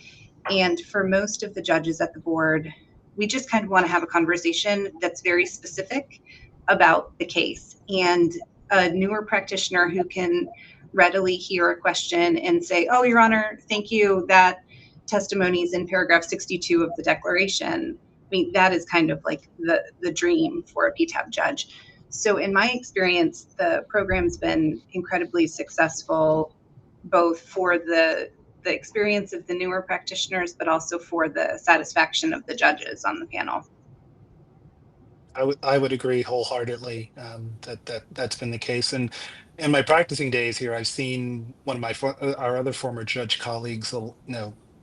And for most of the judges at the board, we just kind of want to have a conversation that's very specific about the case. And a newer practitioner who can readily hear a question and say, "Oh, Your Honor, thank you. That testimony is in paragraph 62 of the declaration." I mean, that is kind of like the dream for a PTAB judge. So in my experience, the program's been incredibly successful, both for the experience of the newer practitioners, but also for the satisfaction of the judges on the panel. I would agree wholeheartedly, that's been the case. And in my practicing days here, I've seen one of our other former judge colleagues,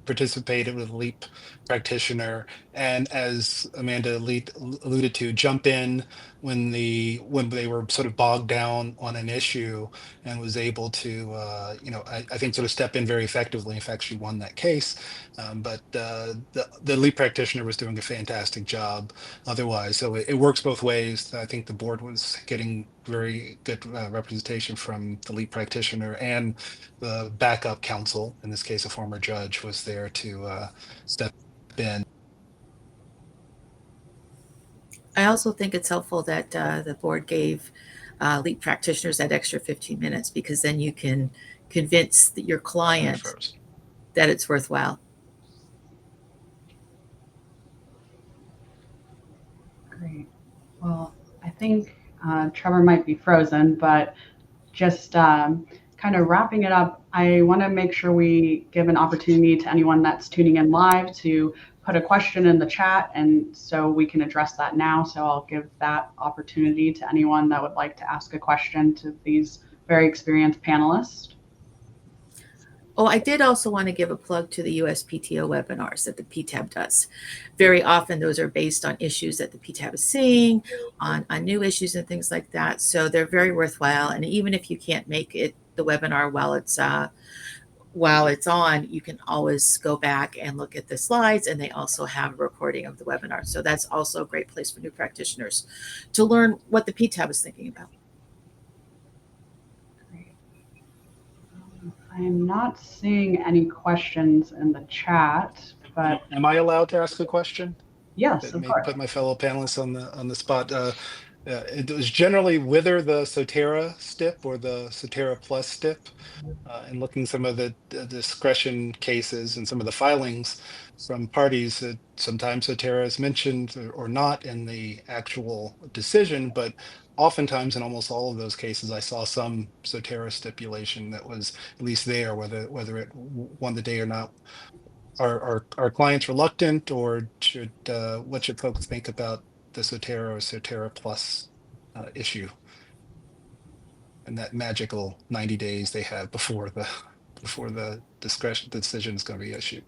participated with a LEAP practitioner, and as Amanda alluded to, jump in when they were sort of bogged down on an issue, and was able to I think sort of step in very effectively. In fact, she won that case. But the LEAP practitioner was doing a fantastic job otherwise. So it works both ways. I think the board was getting very good representation from the lead practitioner, and the backup counsel, in this case a former judge, was there to step in. I also think it's helpful that the board gave lead practitioners that extra 15 minutes, because then you can convince your client that it's worthwhile. Great. Well, I think Trevor might be frozen, but just kind of wrapping it up, I want to make sure we give an opportunity to anyone that's tuning in live to put a question in the chat, and so we can address that now. So I'll give that opportunity to anyone that would like to ask a question to these very experienced panelists. Oh, I did also want to give a plug to the USPTO webinars that the PTAB does. Very often those are based on issues that the PTAB is seeing, on new issues and things like that. So they're very worthwhile. And even if you can't make it the webinar while it's on, you can always go back and look at the slides, and they also have a recording of the webinar. So that's also a great place for new practitioners to learn what the PTAB is thinking about. I am not seeing any questions in the chat, but Am I allowed to ask a question? yes, of course. Put my fellow panelists on the spot. It was generally whether the Sotera STIP or the Sotera Plus STIP, and looking some of the discretion cases and some of the filings from parties that sometimes Sotera is mentioned or not in the actual decision, but oftentimes in almost all of those cases, I saw some Sotera stipulation that was at least there, whether it won the day or not. Are clients reluctant, or what should folks think about the Sotera or Sotera Plus issue and that magical 90 days they have before the decision is going to be issued?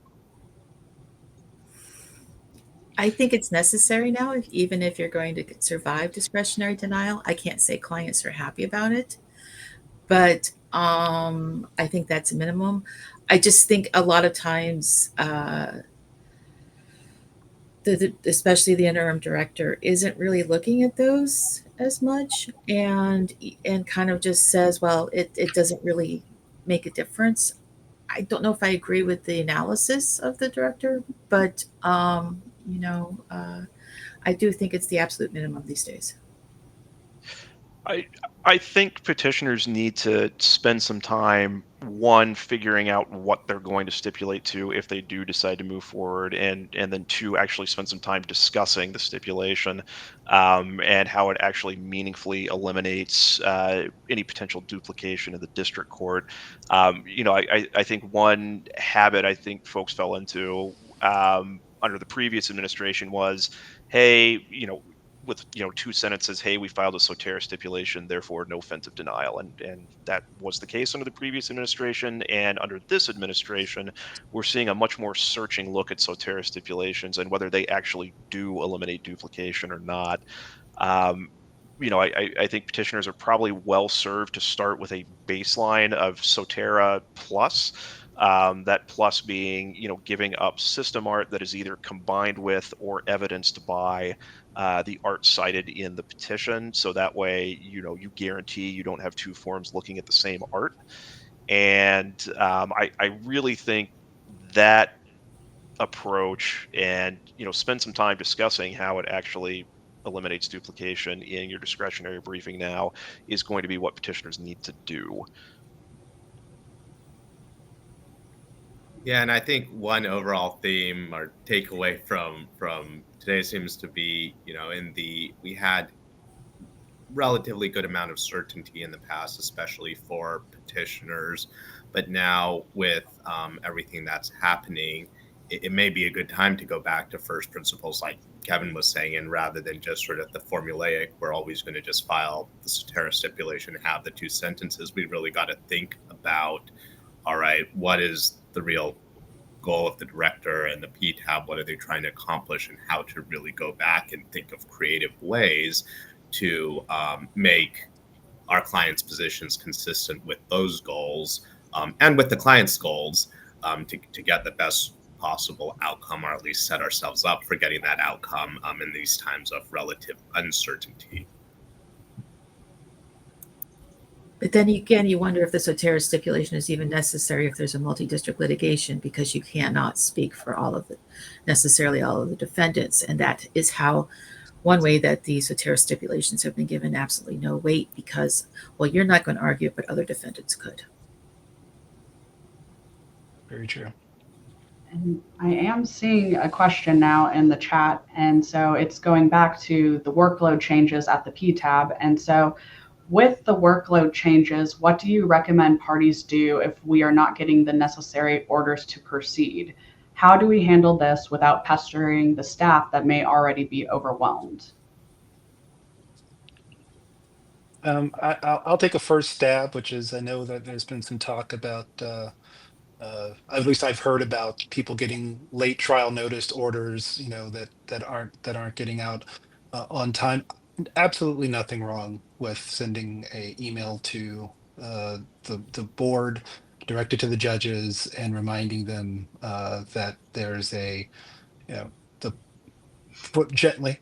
I think it's necessary now, even if you're going to survive discretionary denial. I can't say clients are happy about it, but I think that's a minimum. I just think a lot of times, especially the interim director, isn't really looking at those as much, and kind of just says, well, it doesn't really make a difference. I don't know if I agree with the analysis of the director, but I do think it's the absolute minimum these days. I think petitioners need to spend some time, one, figuring out what they're going to stipulate to if they do decide to move forward, and then two, actually spend some time discussing the stipulation, and how it actually meaningfully eliminates any potential duplication in the district court. I think one habit I think folks fell into under the previous administration was, hey, with two sentences, hey, we filed a Sotera stipulation, therefore no offensive denial, and that was the case under the previous administration. And under this administration, we're seeing a much more searching look at Sotera stipulations and whether they actually do eliminate duplication or not. um, I think petitioners are probably well served to start with a baseline of Sotera plus. That plus being, giving up system art that is either combined with or evidenced by the art cited in the petition. So that way, you guarantee you don't have two forms looking at the same art. And I really think that approach, and spend some time discussing how it actually eliminates duplication in your discretionary briefing now, is going to be what petitioners need to do. Yeah, and I think one overall theme or takeaway from today seems to be, we had relatively good amount of certainty in the past, especially for petitioners, but now with everything that's happening, it may be a good time to go back to first principles, like Kevin was saying, and rather than just sort of the formulaic, we're always going to just file the Sotera stipulation and have the two sentences. We really got to think about, all right, what is the real goal of the director and the PTAB? What are they trying to accomplish, and how to really go back and think of creative ways to make our clients' positions consistent with those goals, and with the client's goals, to get the best possible outcome, or at least set ourselves up for getting that outcome in these times of relative uncertainty. But then again, you wonder if the Sotera stipulation is even necessary if there's a multi-district litigation, because you cannot speak for necessarily all of the defendants. And that is how one way that the Sotera stipulations have been given absolutely no weight, because, well, you're not going to argue it, but other defendants could. Very true. And I am seeing a question now in the chat, and so it's going back to the workload changes at the PTAB. And so with the workload changes, what do you recommend parties do if we are not getting the necessary orders to proceed? How do we handle this without pestering the staff that may already be overwhelmed? I'll take a first stab, which is I know that there's been some talk about, at least I've heard about people getting late trial notice orders, that aren't getting out on time. Absolutely nothing wrong with sending a email to the board, directed to the judges, and reminding them that there's the put gently,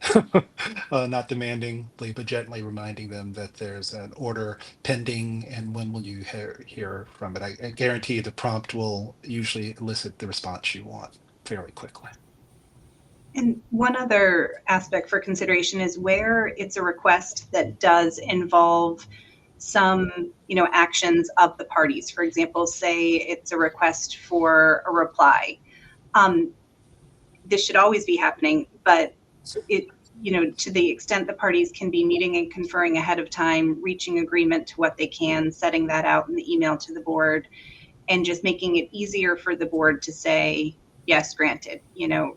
not demandingly, but gently reminding them that there's an order pending and when will you hear from it. I guarantee the prompt will usually elicit the response you want fairly quickly. And one other aspect for consideration is where it's a request that does involve some, actions of the parties. For example, say it's a request for a reply. This should always be happening, but to the extent the parties can be meeting and conferring ahead of time, reaching agreement to what they can, setting that out in the email to the board, and just making it easier for the board to say, yes, granted,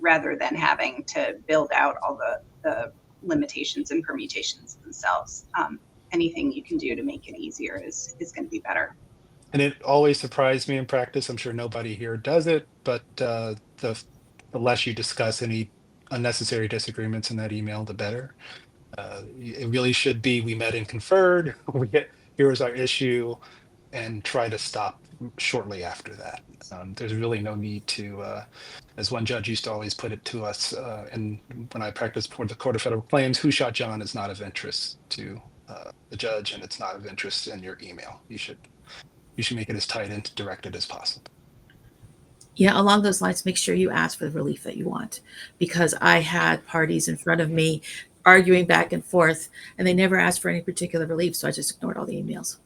rather than having to build out all the limitations and permutations themselves. Anything you can do to make it easier is going to be better. And it always surprised me in practice. I'm sure nobody here does it, but the less you discuss any unnecessary disagreements in that email, the better. It really should be, we met and conferred, here is our issue, and try to stop shortly after that. There's really no need to, as one judge used to always put it to us, and when I practiced before the Court of Federal Claims, who shot John is not of interest to the judge, and it's not of interest in your email. You should make it as tight and directed as possible. Yeah, along those lines, make sure you ask for the relief that you want, because I had parties in front of me arguing back and forth, and they never asked for any particular relief, so I just ignored all the emails.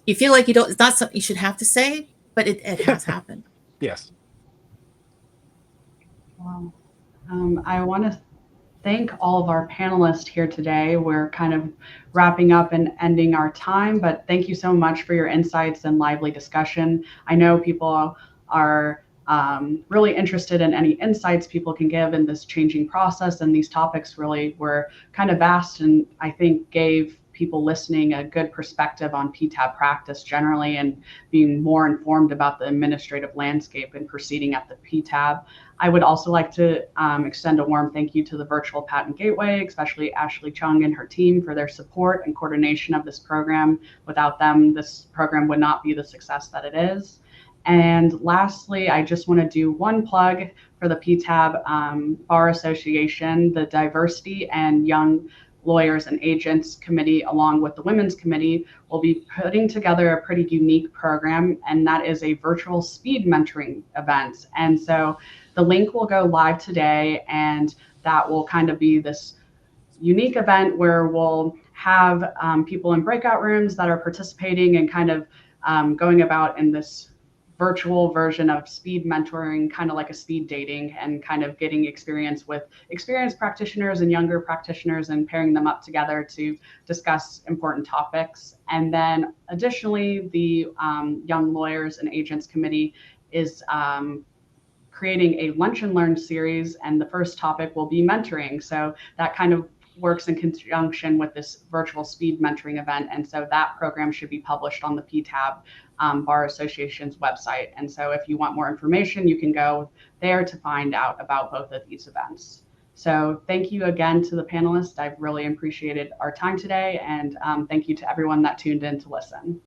You feel like it's not something you should have to say, but it has happened. Yes. Wow. I want to thank all of our panelists here today. We're kind of wrapping up and ending our time, but thank you so much for your insights and lively discussion. I know people are really interested in any insights people can give in this changing process, and these topics really were kind of vast and I think gave people listening a good perspective on PTAB practice generally and being more informed about the administrative landscape and proceeding at the PTAB. I would also like to extend a warm thank you to the Virtual Patent Gateway, especially Ashley Chung and her team for their support and coordination of this program. Without them, this program would not be the success that it is. And lastly, I just want to do one plug for the PTAB Bar Association, the Diversity and Young Lawyers and Agents Committee, along with the Women's Committee, will be putting together a pretty unique program, and that is a virtual speed mentoring event. And so the link will go live today, and that will kind of be this unique event where we'll have people in breakout rooms that are participating and kind of going about in this virtual version of speed mentoring, kind of like a speed dating, and kind of getting experience with experienced practitioners and younger practitioners and pairing them up together to discuss important topics. And then additionally, the Young Lawyers and Agents Committee is creating a lunch and learn series, and the first topic will be mentoring. So that kind of works in conjunction with this virtual speed mentoring event. And so that program should be published on the PTAB Bar Association's website. And so if you want more information, you can go there to find out about both of these events. So thank you again to the panelists. I've really appreciated our time today, and thank you to everyone that tuned in to listen.